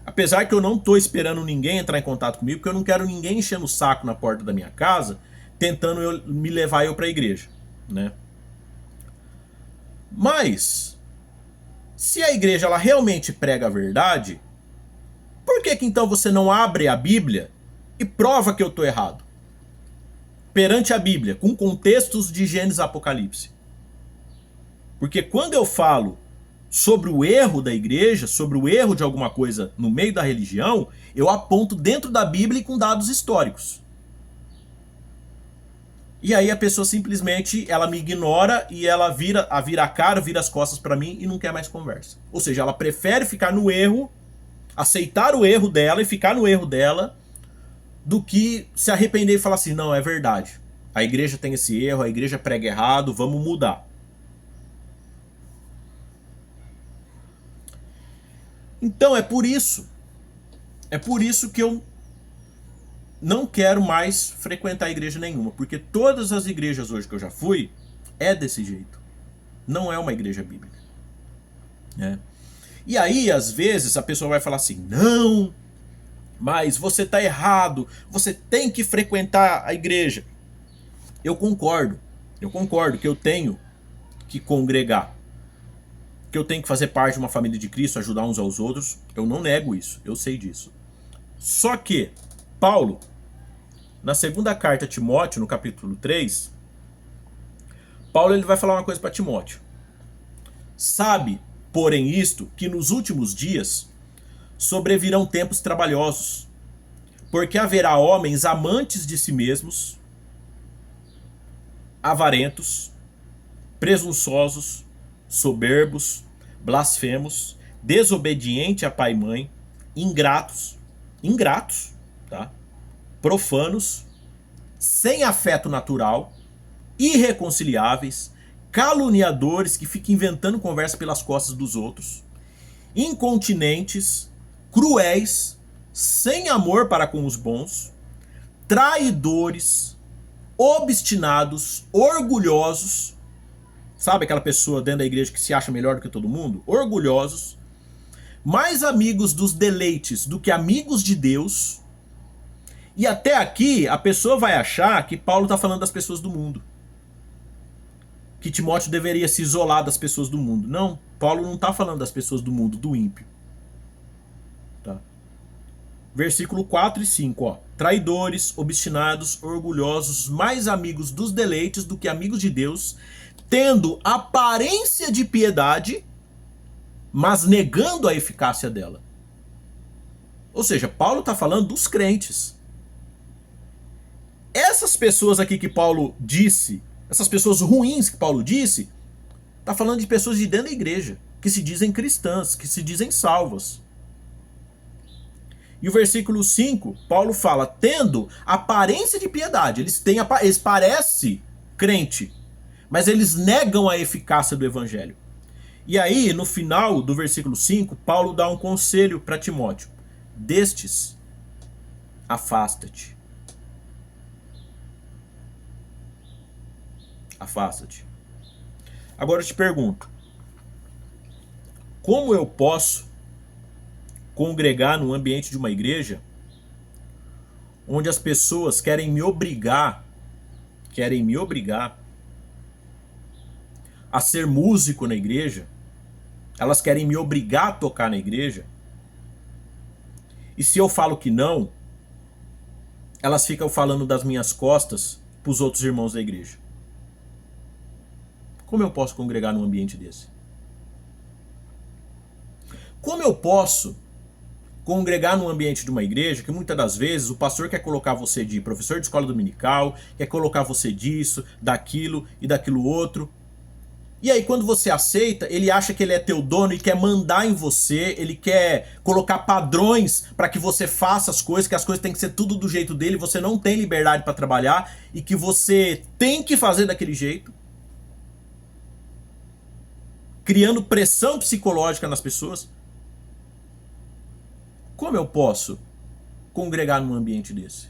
Apesar que eu não tô esperando ninguém entrar em contato comigo, porque eu não quero ninguém enchendo o saco na porta da minha casa, tentando me levar eu pra igreja, né? Mas, se a igreja ela realmente prega a verdade, por que então você não abre a Bíblia e prova que eu tô errado? Perante a Bíblia, com contextos de Gênesis e Apocalipse. Porque quando eu falo sobre o erro da igreja, sobre o erro de alguma coisa no meio da religião, eu aponto dentro da Bíblia e com dados históricos. E aí a pessoa simplesmente ela me ignora e ela vira a cara, vira as costas pra mim e não quer mais conversa. Ou seja, ela prefere ficar no erro, aceitar o erro dela e ficar no erro dela, do que se arrepender e falar assim, não, é verdade. A igreja tem esse erro, a igreja prega errado, vamos mudar. Então é por isso que eu não quero mais frequentar igreja nenhuma, porque todas as igrejas hoje que eu já fui é desse jeito. Não é uma igreja bíblica, né? E aí às vezes a pessoa vai falar assim, não, mas você tá errado, você tem que frequentar a igreja. Eu concordo que eu tenho que congregar, que eu tenho que fazer parte de uma família de Cristo, ajudar uns aos outros. Eu não nego isso, eu sei disso. Só que Paulo, na segunda carta a Timóteo, no capítulo 3, Paulo ele vai falar uma coisa para Timóteo. Sabe, porém, isto, que nos últimos dias sobrevirão tempos trabalhosos, porque haverá homens amantes de si mesmos, avarentos, presunçosos, soberbos, blasfemos, desobedientes a pai e mãe, ingratos, tá? Profanos, sem afeto natural, irreconciliáveis, caluniadores que ficam inventando conversa pelas costas dos outros, incontinentes, cruéis, sem amor para com os bons, traidores, obstinados, orgulhosos. Sabe aquela pessoa dentro da igreja que se acha melhor do que todo mundo? Orgulhosos, mais amigos dos deleites do que amigos de Deus. E até aqui a pessoa vai achar que Paulo está falando das pessoas do mundo, que Timóteo deveria se isolar das pessoas do mundo. Não, Paulo não está falando das pessoas do mundo, do ímpio. Tá? Versículo 4 e 5, ó. Traidores, obstinados, orgulhosos, mais amigos dos deleites do que amigos de Deus, tendo aparência de piedade, mas negando a eficácia dela. Ou seja, Paulo está falando dos crentes. Essas pessoas aqui que Paulo disse, essas pessoas ruins que Paulo disse, está falando de pessoas de dentro da igreja, que se dizem cristãs, que se dizem salvas. E o versículo 5, Paulo fala, tendo aparência de piedade. Eles parecem crente, mas eles negam a eficácia do evangelho. E aí, no final do versículo 5, Paulo dá um conselho para Timóteo. Destes, afasta-te. Afasta-te. Agora eu te pergunto, como eu posso congregar no ambiente de uma igreja onde as pessoas querem me obrigar a ser músico na igreja, elas querem me obrigar a tocar na igreja, e se eu falo que não, elas ficam falando das minhas costas para os outros irmãos da igreja? Como eu posso congregar num ambiente desse? Como eu posso congregar num ambiente de uma igreja que muitas das vezes o pastor quer colocar você de professor de escola dominical, quer colocar você disso, daquilo e daquilo outro, E aí quando você aceita, ele acha que ele é teu dono e quer mandar em você, ele quer colocar padrões para que você faça as coisas, que as coisas têm que ser tudo do jeito dele, você não tem liberdade para trabalhar e que você tem que fazer daquele jeito. Criando pressão psicológica nas pessoas. Como eu posso congregar num ambiente desse?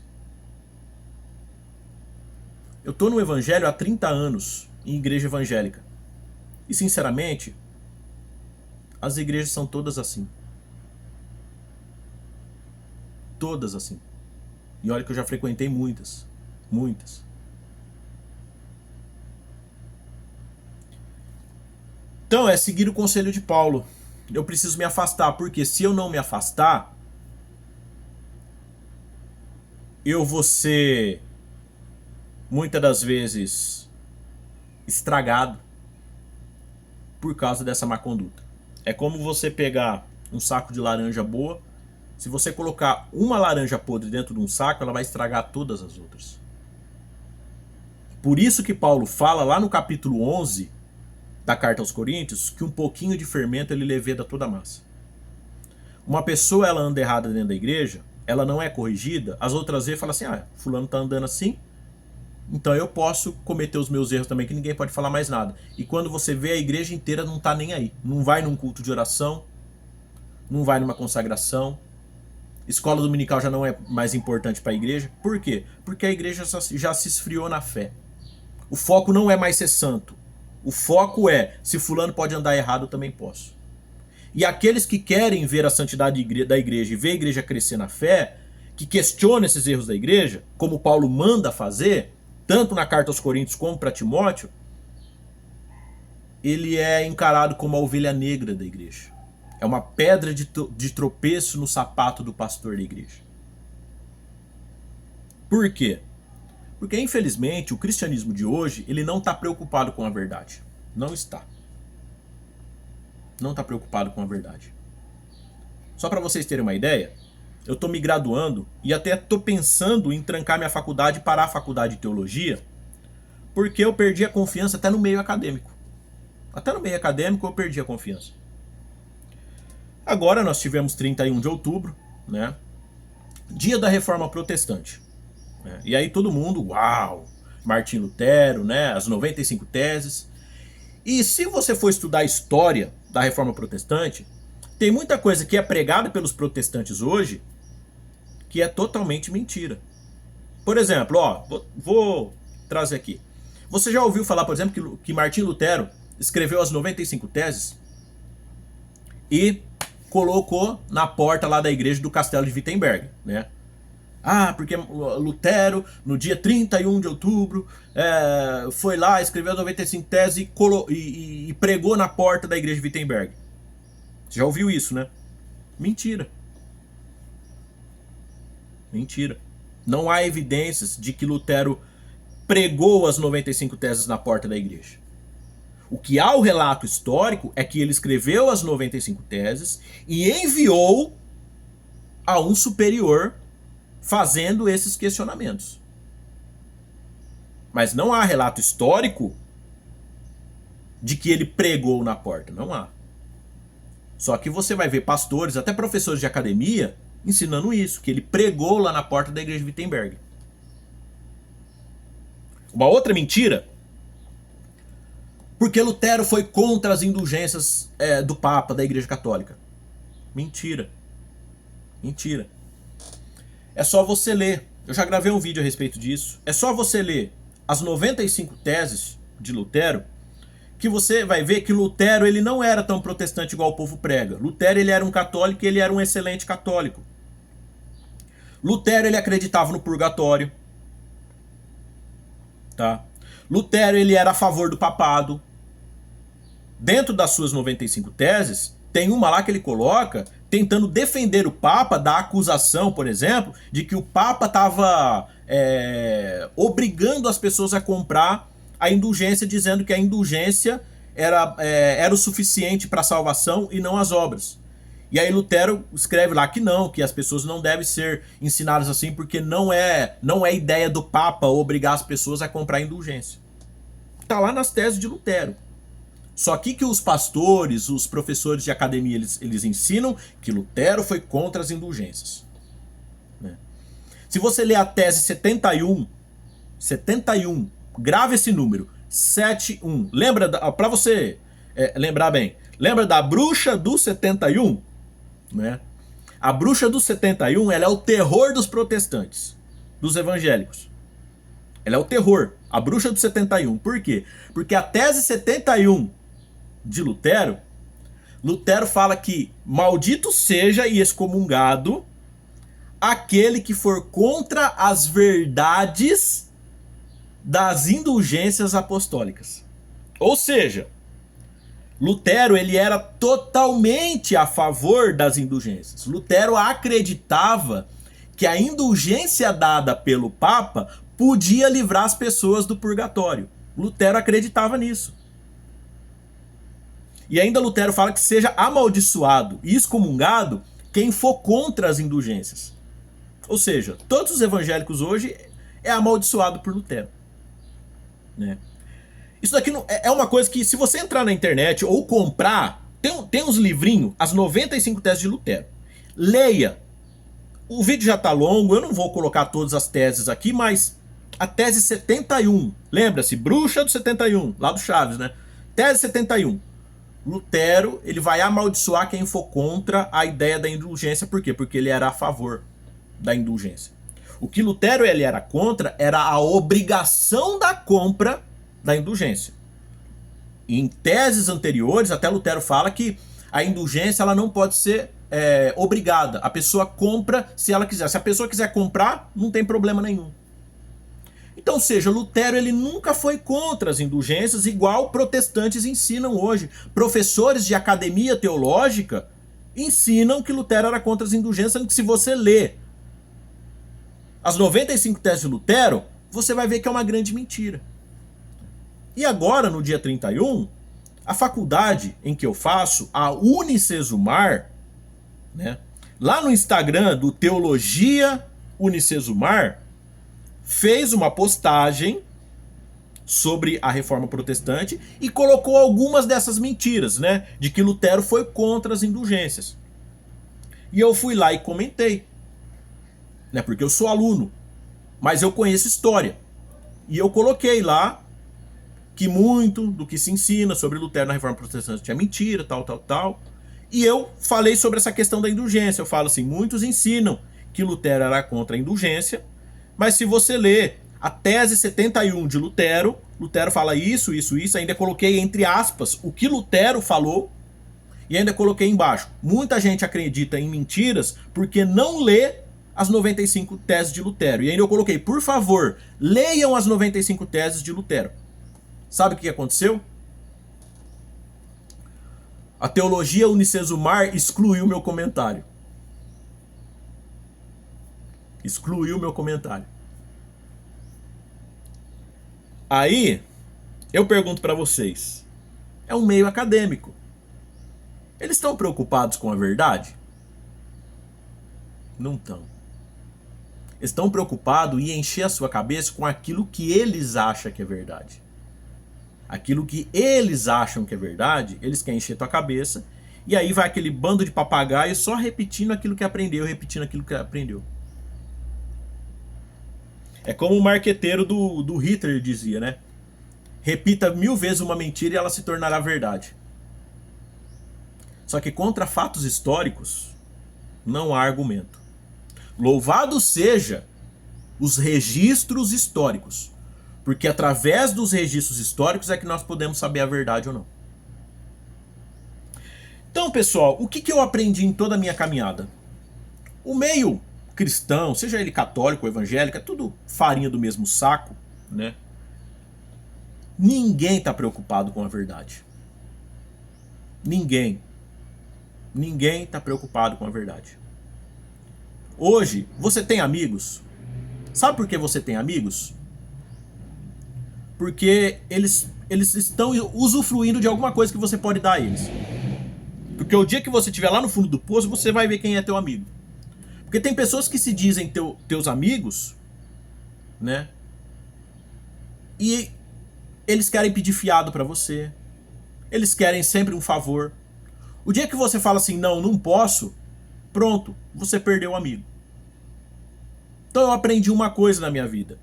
Eu tô no evangelho há 30 anos, em igreja evangélica. E sinceramente, as igrejas são todas assim. Todas assim. E olha que eu já frequentei muitas. Muitas. Então é seguir o conselho de Paulo. Eu preciso me afastar, porque se eu não me afastar, eu vou ser muitas das vezes estragado por causa dessa má conduta. É como você pegar um saco de laranja boa, se você colocar uma laranja podre dentro de um saco, ela vai estragar todas as outras. Por isso que Paulo fala lá no capítulo 11 da carta aos Coríntios que um pouquinho de fermento ele leveda toda a massa. Uma pessoa ela anda errada dentro da igreja, ela não é corrigida, as outras vezes fala assim, fulano tá andando assim, então eu posso cometer os meus erros também, que ninguém pode falar mais nada. E quando você vê, a igreja inteira não tá nem aí. Não vai num culto de oração, não vai numa consagração. Escola dominical já não é mais importante para a igreja. Por quê? Porque a igreja já se esfriou na fé. O foco não é mais ser santo. O foco é, se fulano pode andar errado, eu também posso. E aqueles que querem ver a santidade da igreja e ver a igreja crescer na fé, que questionam esses erros da igreja, como Paulo manda fazer, tanto na carta aos Coríntios como para Timóteo, ele é encarado como a ovelha negra da igreja. É uma pedra de tropeço no sapato do pastor da igreja. Por quê? Porque, infelizmente, o cristianismo de hoje, ele não está preocupado com a verdade. Não está. Não está preocupado com a verdade. Só para vocês terem uma ideia, eu estou me graduando e até estou pensando em trancar minha faculdade e parar a faculdade de teologia, porque eu perdi a confiança até no meio acadêmico. Até no meio acadêmico eu perdi a confiança. Agora nós tivemos 31 de outubro, né? Dia da Reforma Protestante. Né? E aí todo mundo, uau! Martim Lutero, né? As 95 teses. E se você for estudar a história da Reforma Protestante, tem muita coisa que é pregada pelos protestantes hoje que é totalmente mentira. Por exemplo, vou trazer aqui. Você já ouviu falar, por exemplo, que Martim Lutero escreveu as 95 teses e colocou na porta lá da igreja do Castelo de Wittenberg, né? Porque Lutero, no dia 31 de outubro, foi lá, escreveu as 95 teses e pregou na porta da igreja de Wittenberg. Você já ouviu isso, né? Mentira. Mentira. Não há evidências de que Lutero pregou as 95 teses na porta da igreja. O que há o relato histórico é que ele escreveu as 95 teses e enviou a um superior fazendo esses questionamentos. Mas não há relato histórico de que ele pregou na porta. Não há. Só que você vai ver pastores, até professores de academia, ensinando isso, que ele pregou lá na porta da igreja de Wittenberg. Uma outra mentira, porque Lutero foi contra as indulgências do Papa, da igreja católica. Mentira. Mentira. É só você ler, eu já gravei um vídeo a respeito disso, é só você ler as 95 teses de Lutero, que você vai ver que Lutero ele não era tão protestante igual o povo prega. Lutero ele era um católico e ele era um excelente católico. Lutero ele acreditava no purgatório. Tá? Lutero ele era a favor do papado. Dentro das suas 95 teses, tem uma lá que ele coloca tentando defender o Papa da acusação, por exemplo, de que o Papa estava obrigando as pessoas a comprar a indulgência, dizendo que a indulgência era o suficiente para a salvação e não as obras. E aí Lutero escreve lá que não, que as pessoas não devem ser ensinadas assim, porque não é ideia do Papa obrigar as pessoas a comprar a indulgência. Está lá nas teses de Lutero. Só que os pastores, os professores de academia, eles ensinam que Lutero foi contra as indulgências. Né? Se você ler a tese 71, grave esse número, 71. Lembra, para você lembrar bem, lembra da bruxa do 71? Né? A bruxa do 71, ela é o terror dos protestantes, dos evangélicos. Ela é o terror, a bruxa do 71. Por quê? Porque a tese 71 de Lutero, Lutero fala que maldito seja e excomungado aquele que for contra as verdades das indulgências apostólicas. Ou seja, Lutero ele era totalmente a favor das indulgências. Lutero acreditava que a indulgência dada pelo Papa podia livrar as pessoas do purgatório. Lutero acreditava nisso. E ainda Lutero fala que seja amaldiçoado e excomungado quem for contra as indulgências. Ou seja, todos os evangélicos hoje é amaldiçoado por Lutero. Né? Isso daqui é uma coisa que, se você entrar na internet ou comprar, tem uns livrinhos, as 95 teses de Lutero. Leia. O vídeo já tá longo, eu não vou colocar todas as teses aqui, mas a tese 71, lembra-se, bruxa do 71, lá do Chaves, né? Tese 71. Lutero, ele vai amaldiçoar quem for contra a ideia da indulgência. Por quê? Porque ele era a favor da indulgência. O que Lutero ele era contra era a obrigação da compra da indulgência. Em teses anteriores, até Lutero fala que a indulgência ela não pode ser obrigada. A pessoa compra se ela quiser. Se a pessoa quiser comprar, não tem problema nenhum. Então, ou seja, Lutero ele nunca foi contra as indulgências, igual protestantes ensinam hoje. Professores de academia teológica ensinam que Lutero era contra as indulgências, sendo que se você ler as 95 teses de Lutero, você vai ver que é uma grande mentira. E agora, no dia 31, a faculdade em que eu faço, a Unicesumar, né, lá no Instagram do Teologia Unicesumar, fez uma postagem sobre a Reforma Protestante e colocou algumas dessas mentiras, né, de que Lutero foi contra as indulgências. E eu fui lá e comentei, né, porque eu sou aluno, mas eu conheço história. E eu coloquei lá que muito do que se ensina sobre Lutero na Reforma Protestante é mentira, tal. E eu falei sobre essa questão da indulgência. Eu falo assim, muitos ensinam que Lutero era contra a indulgência, mas se você ler a tese 71 de Lutero, Lutero fala isso, ainda coloquei entre aspas o que Lutero falou e ainda coloquei embaixo. Muita gente acredita em mentiras porque não lê as 95 teses de Lutero. E ainda eu coloquei, por favor, leiam as 95 teses de Lutero. Sabe o que aconteceu? A Teologia Unicesumar excluiu meu comentário. Excluiu meu comentário. Aí, eu pergunto para vocês, é um meio acadêmico. Eles estão preocupados com a verdade? Não estão. Estão preocupados em encher a sua cabeça com aquilo que eles acham que é verdade. Aquilo que eles acham que é verdade, eles querem encher tua cabeça, e aí vai aquele bando de papagaio só repetindo aquilo que aprendeu, É como o marqueteiro do Hitler dizia, né? Repita 1000 vezes uma mentira e ela se tornará verdade. Só que contra fatos históricos não há argumento. Louvado seja os registros históricos, porque através dos registros históricos é que nós podemos saber a verdade ou não. Então, pessoal, o que eu aprendi em toda a minha caminhada? O meio cristão, seja ele católico ou evangélico, é tudo farinha do mesmo saco, né? Ninguém está preocupado com a verdade. Ninguém está preocupado com a verdade. Hoje, você tem amigos? Sabe por que você tem amigos? Porque eles estão usufruindo de alguma coisa que você pode dar a eles. Porque o dia que você estiver lá no fundo do poço, você vai ver quem é teu amigo. Porque tem pessoas que se dizem teus amigos, né? E eles querem pedir fiado pra você. Eles querem sempre um favor. O dia que você fala assim, não, não posso, pronto, você perdeu o amigo. Então eu aprendi uma coisa na minha vida.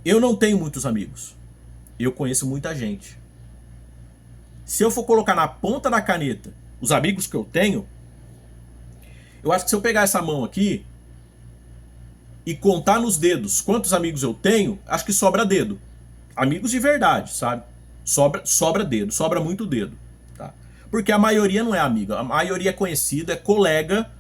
Eu não tenho muitos amigos. Eu conheço muita gente. Se eu for colocar na ponta da caneta os amigos que eu tenho, eu acho que se eu pegar essa mão aqui e contar nos dedos quantos amigos eu tenho, acho que sobra dedo. Amigos de verdade, sabe? Sobra dedo, sobra muito dedo. Tá? Porque a maioria não é amigo, a maioria é conhecido, é colega,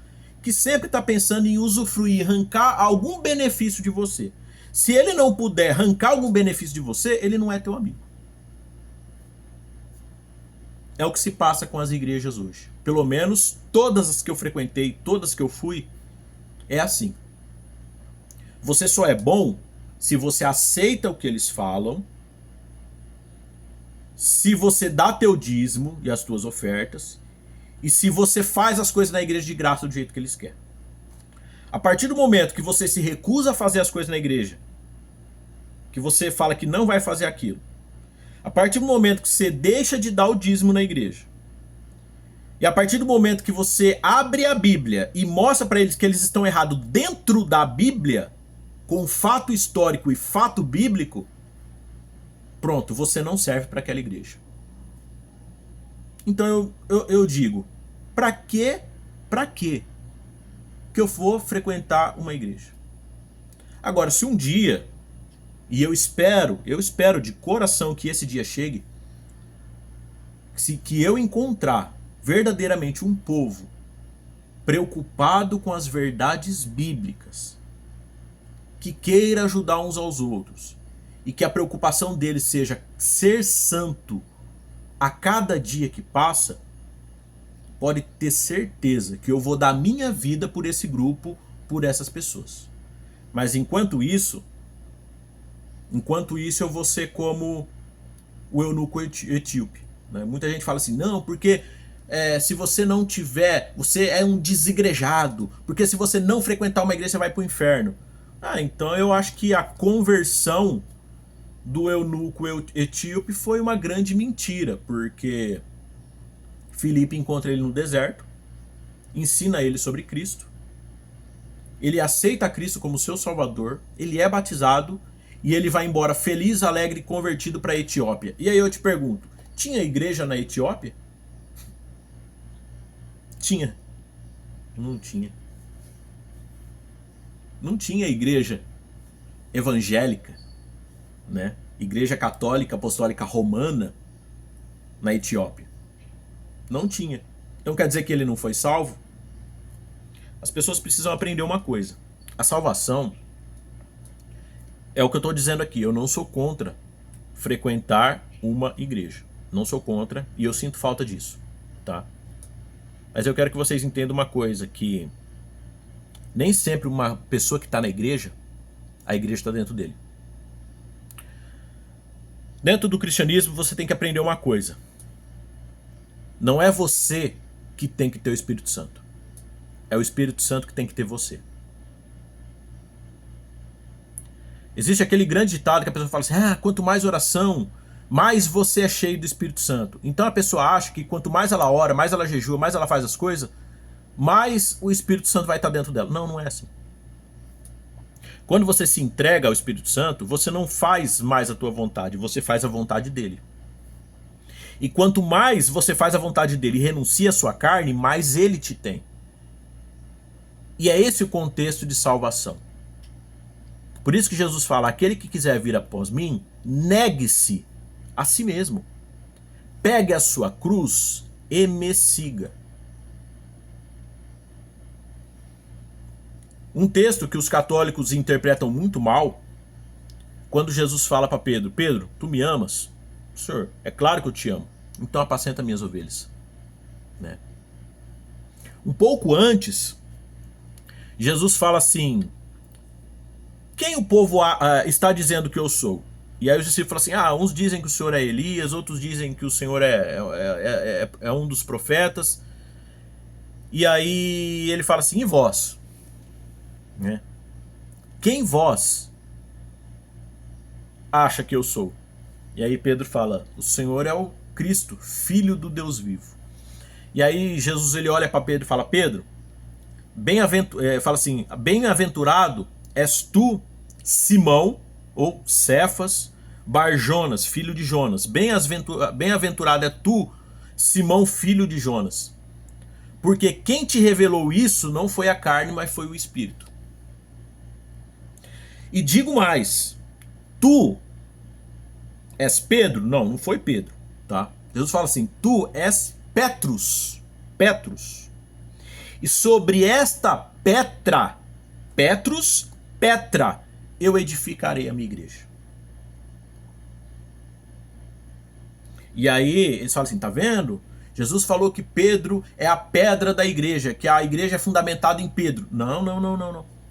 que sempre está pensando em usufruir, arrancar algum benefício de você. Se ele não puder arrancar algum benefício de você, ele não é teu amigo. É o que se passa com as igrejas hoje. Pelo menos todas as que eu frequentei, todas que eu fui, é assim. Você só é bom se você aceita o que eles falam, se você dá teu dízimo e as tuas ofertas, e se você faz as coisas na igreja de graça do jeito que eles querem. A partir do momento que você se recusa a fazer as coisas na igreja, que você fala que não vai fazer aquilo, a partir do momento que você deixa de dar o dízimo na igreja, e a partir do momento que você abre a Bíblia e mostra para eles que eles estão errados dentro da Bíblia, com fato histórico e fato bíblico, pronto, você não serve para aquela igreja. Então eu digo, para quê que eu vou frequentar uma igreja? Agora, se um dia, e eu espero de coração que esse dia chegue, que eu encontrar verdadeiramente um povo preocupado com as verdades bíblicas, que queira ajudar uns aos outros, e que a preocupação deles seja ser santo a cada dia que passa, pode ter certeza que eu vou dar minha vida por esse grupo, por essas pessoas. Mas enquanto isso eu vou ser como o eunuco etíope. Né? Muita gente fala assim, não, porque se você não tiver, você é um desigrejado, porque se você não frequentar uma igreja, você vai para o inferno. Então eu acho que a conversão do eunuco etíope foi uma grande mentira, porque Filipe encontra ele no deserto, ensina ele sobre Cristo, ele aceita Cristo como seu salvador, ele é batizado e ele vai embora feliz, alegre e convertido para a Etiópia. E aí eu te pergunto, tinha igreja na Etiópia? Tinha. Não tinha. Não tinha igreja evangélica, né? Igreja católica apostólica romana na Etiópia. Não tinha. Então quer dizer que ele não foi salvo? As pessoas precisam aprender uma coisa. A salvação é o que eu estou dizendo aqui. Eu não sou contra frequentar uma igreja. Não sou contra e eu sinto falta disso, tá? Mas eu quero que vocês entendam uma coisa, que nem sempre uma pessoa que está na igreja, a igreja está dentro dele. Dentro do cristianismo você tem que aprender uma coisa. Não é você que tem que ter o Espírito Santo. É o Espírito Santo que tem que ter você. Existe aquele grande ditado que a pessoa fala assim, quanto mais oração, mais você é cheio do Espírito Santo. Então a pessoa acha que quanto mais ela ora, mais ela jejua, mais ela faz as coisas, mais o Espírito Santo vai estar dentro dela. Não, não é assim. Quando você se entrega ao Espírito Santo, você não faz mais a tua vontade, você faz a vontade dele. E quanto mais você faz a vontade dele e renuncia à sua carne, mais ele te tem. E é esse o contexto de salvação. Por isso que Jesus fala, aquele que quiser vir após mim, negue-se a si mesmo. Pegue a sua cruz e me siga. Um texto que os católicos interpretam muito mal, quando Jesus fala para Pedro, Pedro, tu me amas? Senhor, é claro que eu te amo. Então apacenta minhas ovelhas. Né? Um pouco antes, Jesus fala assim, quem o povo está dizendo que eu sou? E aí os discípulos falam assim, uns dizem que o Senhor é Elias, outros dizem que o Senhor é um dos profetas. E aí ele fala assim, e vós? Né? Quem vós acha que eu sou? E aí Pedro fala, o Senhor é o Cristo, Filho do Deus vivo. E aí Jesus ele olha para Pedro e fala, Pedro, fala assim, bem-aventurado és tu, Simão, ou Cefas, Bar-Jonas, filho de Jonas. Bem-aventurado é tu, Simão, filho de Jonas. Porque quem te revelou isso não foi a carne, mas foi o Espírito. E digo mais, tu és Pedro? Não, não foi Pedro, tá? Jesus fala assim, tu és Petrus, Petrus. E sobre esta Petra, Petra, eu edificarei a minha igreja. E aí eles falam assim, tá vendo? Jesus falou que Pedro é a pedra da igreja, que a igreja é fundamentada em Pedro. Não.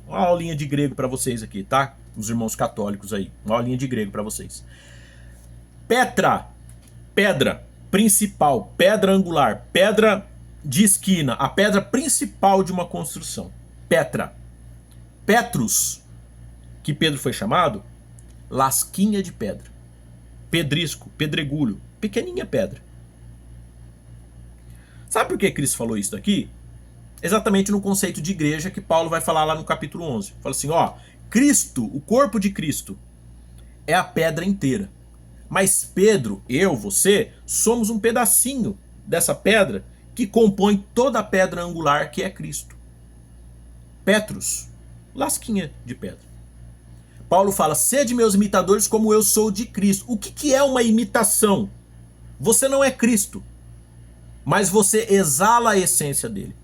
Uma aulinha de grego para vocês aqui, tá? Os irmãos católicos aí. Uma aulinha de grego para vocês. Petra, pedra principal, pedra angular, pedra de esquina, a pedra principal de uma construção. Petra. Petrus, que Pedro foi chamado, lasquinha de pedra. Pedrisco, pedregulho, pequenininha pedra. Sabe por que Cristo falou isso daqui? Exatamente no conceito de igreja que Paulo vai falar lá no capítulo 11. Fala assim, ó, Cristo, o corpo de Cristo, é a pedra inteira. Mas Pedro, eu, você, somos um pedacinho dessa pedra que compõe toda a pedra angular que é Cristo. Petrus, lasquinha de pedra. Paulo fala, sede meus imitadores como eu sou de Cristo. O que é uma imitação? Você não é Cristo, mas você exala a essência dele.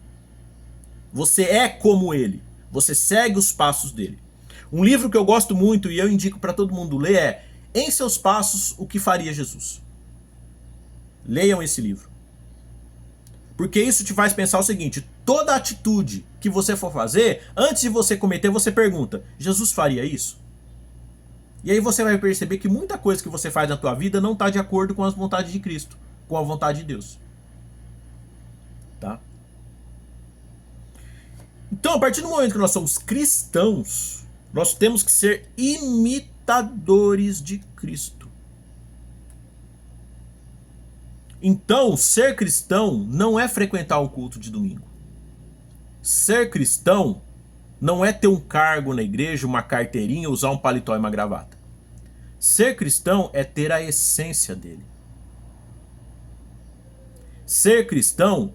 Você é como ele. Você segue os passos dele. Um livro que eu gosto muito e eu indico para todo mundo ler é Em Seus Passos, o que Faria Jesus. Leiam esse livro. Porque isso te faz pensar o seguinte, toda atitude que você for fazer, antes de você cometer, você pergunta, Jesus faria isso? E aí você vai perceber que muita coisa que você faz na tua vida não está de acordo com as vontades de Cristo, com a vontade de Deus. Tá? Então, a partir do momento que nós somos cristãos, nós temos que ser imitadores de Cristo. Então, ser cristão não é frequentar um culto de domingo. Ser cristão não é ter um cargo na igreja, uma carteirinha, usar um paletó e uma gravata. Ser cristão é ter a essência dele. Ser cristão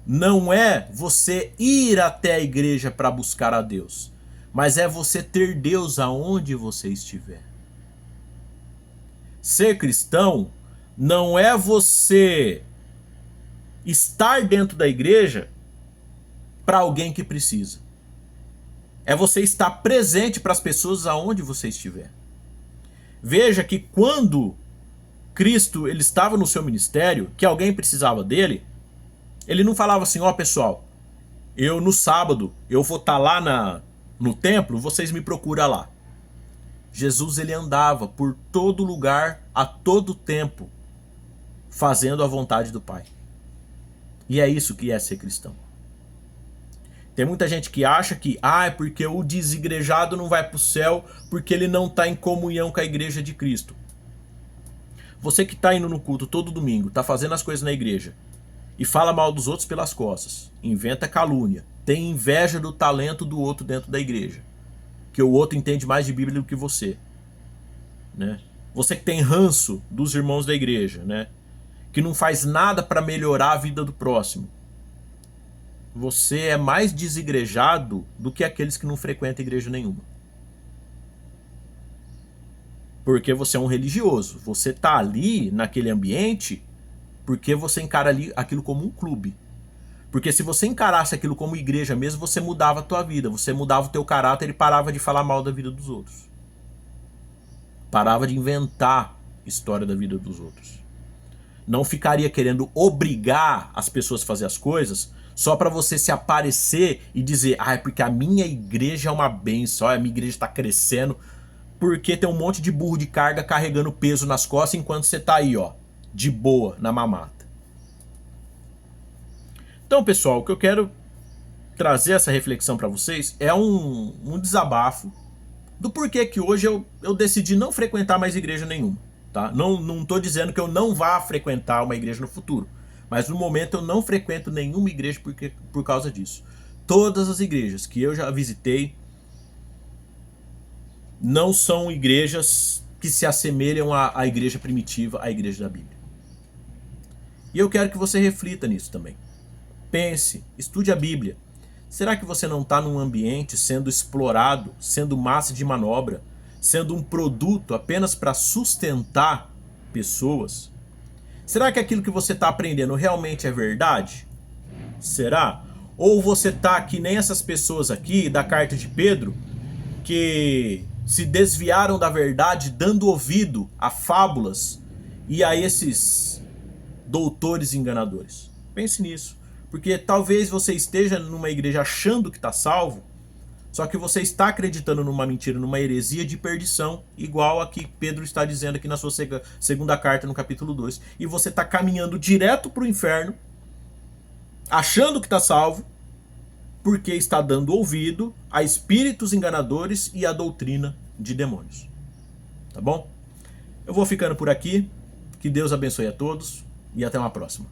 não é você ir até a igreja para buscar a Deus, mas é você ter Deus aonde você estiver. Ser cristão não é você estar dentro da igreja para alguém que precisa. É você estar presente para as pessoas aonde você estiver. Veja que quando Cristo ele estava no seu ministério, que alguém precisava dele, ele não falava assim, ó pessoal, eu no sábado, eu vou estar lá no templo, vocês me procuram lá. Jesus ele andava por todo lugar, a todo tempo, fazendo a vontade do Pai. E é isso que é ser cristão. Tem muita gente que acha que é porque o desigrejado não vai para o céu porque ele não está em comunhão com a igreja de Cristo. Você que está indo no culto todo domingo, está fazendo as coisas na igreja e fala mal dos outros pelas costas, inventa calúnia, tem inveja do talento do outro dentro da igreja, que o outro entende mais de Bíblia do que você, né? Você que tem ranço dos irmãos da igreja, né? Que não faz nada para melhorar a vida do próximo. Você é mais desigrejado do que aqueles que não frequentam igreja nenhuma. Porque você é um religioso. Você tá ali naquele ambiente porque você encara ali aquilo como um clube. Porque se você encarasse aquilo como igreja mesmo, você mudava a tua vida, você mudava o teu caráter e parava de falar mal da vida dos outros. Parava de inventar história da vida dos outros. Não ficaria querendo obrigar as pessoas a fazer as coisas só para você se aparecer e dizer, é porque a minha igreja é uma benção, a minha igreja está crescendo, porque tem um monte de burro de carga carregando peso nas costas enquanto você tá aí, ó, de boa, na mamata. Então, pessoal, o que eu quero trazer essa reflexão para vocês é um desabafo do porquê que hoje eu decidi não frequentar mais igreja nenhuma. Tá? Não estou dizendo que eu não vá frequentar uma igreja no futuro, mas no momento eu não frequento nenhuma igreja por causa disso. Todas as igrejas que eu já visitei não são igrejas que se assemelham à igreja primitiva, à igreja da Bíblia. E eu quero que você reflita nisso também. Pense, estude a Bíblia. Será que você não está num ambiente sendo explorado, sendo massa de manobra, sendo um produto apenas para sustentar pessoas? Será que aquilo que você está aprendendo realmente é verdade? Será? Ou você está que nem essas pessoas aqui da carta de Pedro, que se desviaram da verdade dando ouvido a fábulas e a esses doutores enganadores? Pense nisso. Porque talvez você esteja numa igreja achando que está salvo, só que você está acreditando numa mentira, numa heresia de perdição, igual a que Pedro está dizendo aqui na sua segunda carta, no capítulo 2. E você está caminhando direto para o inferno, achando que está salvo, porque está dando ouvido a espíritos enganadores e a doutrina de demônios. Tá bom? Eu vou ficando por aqui. Que Deus abençoe a todos e até uma próxima.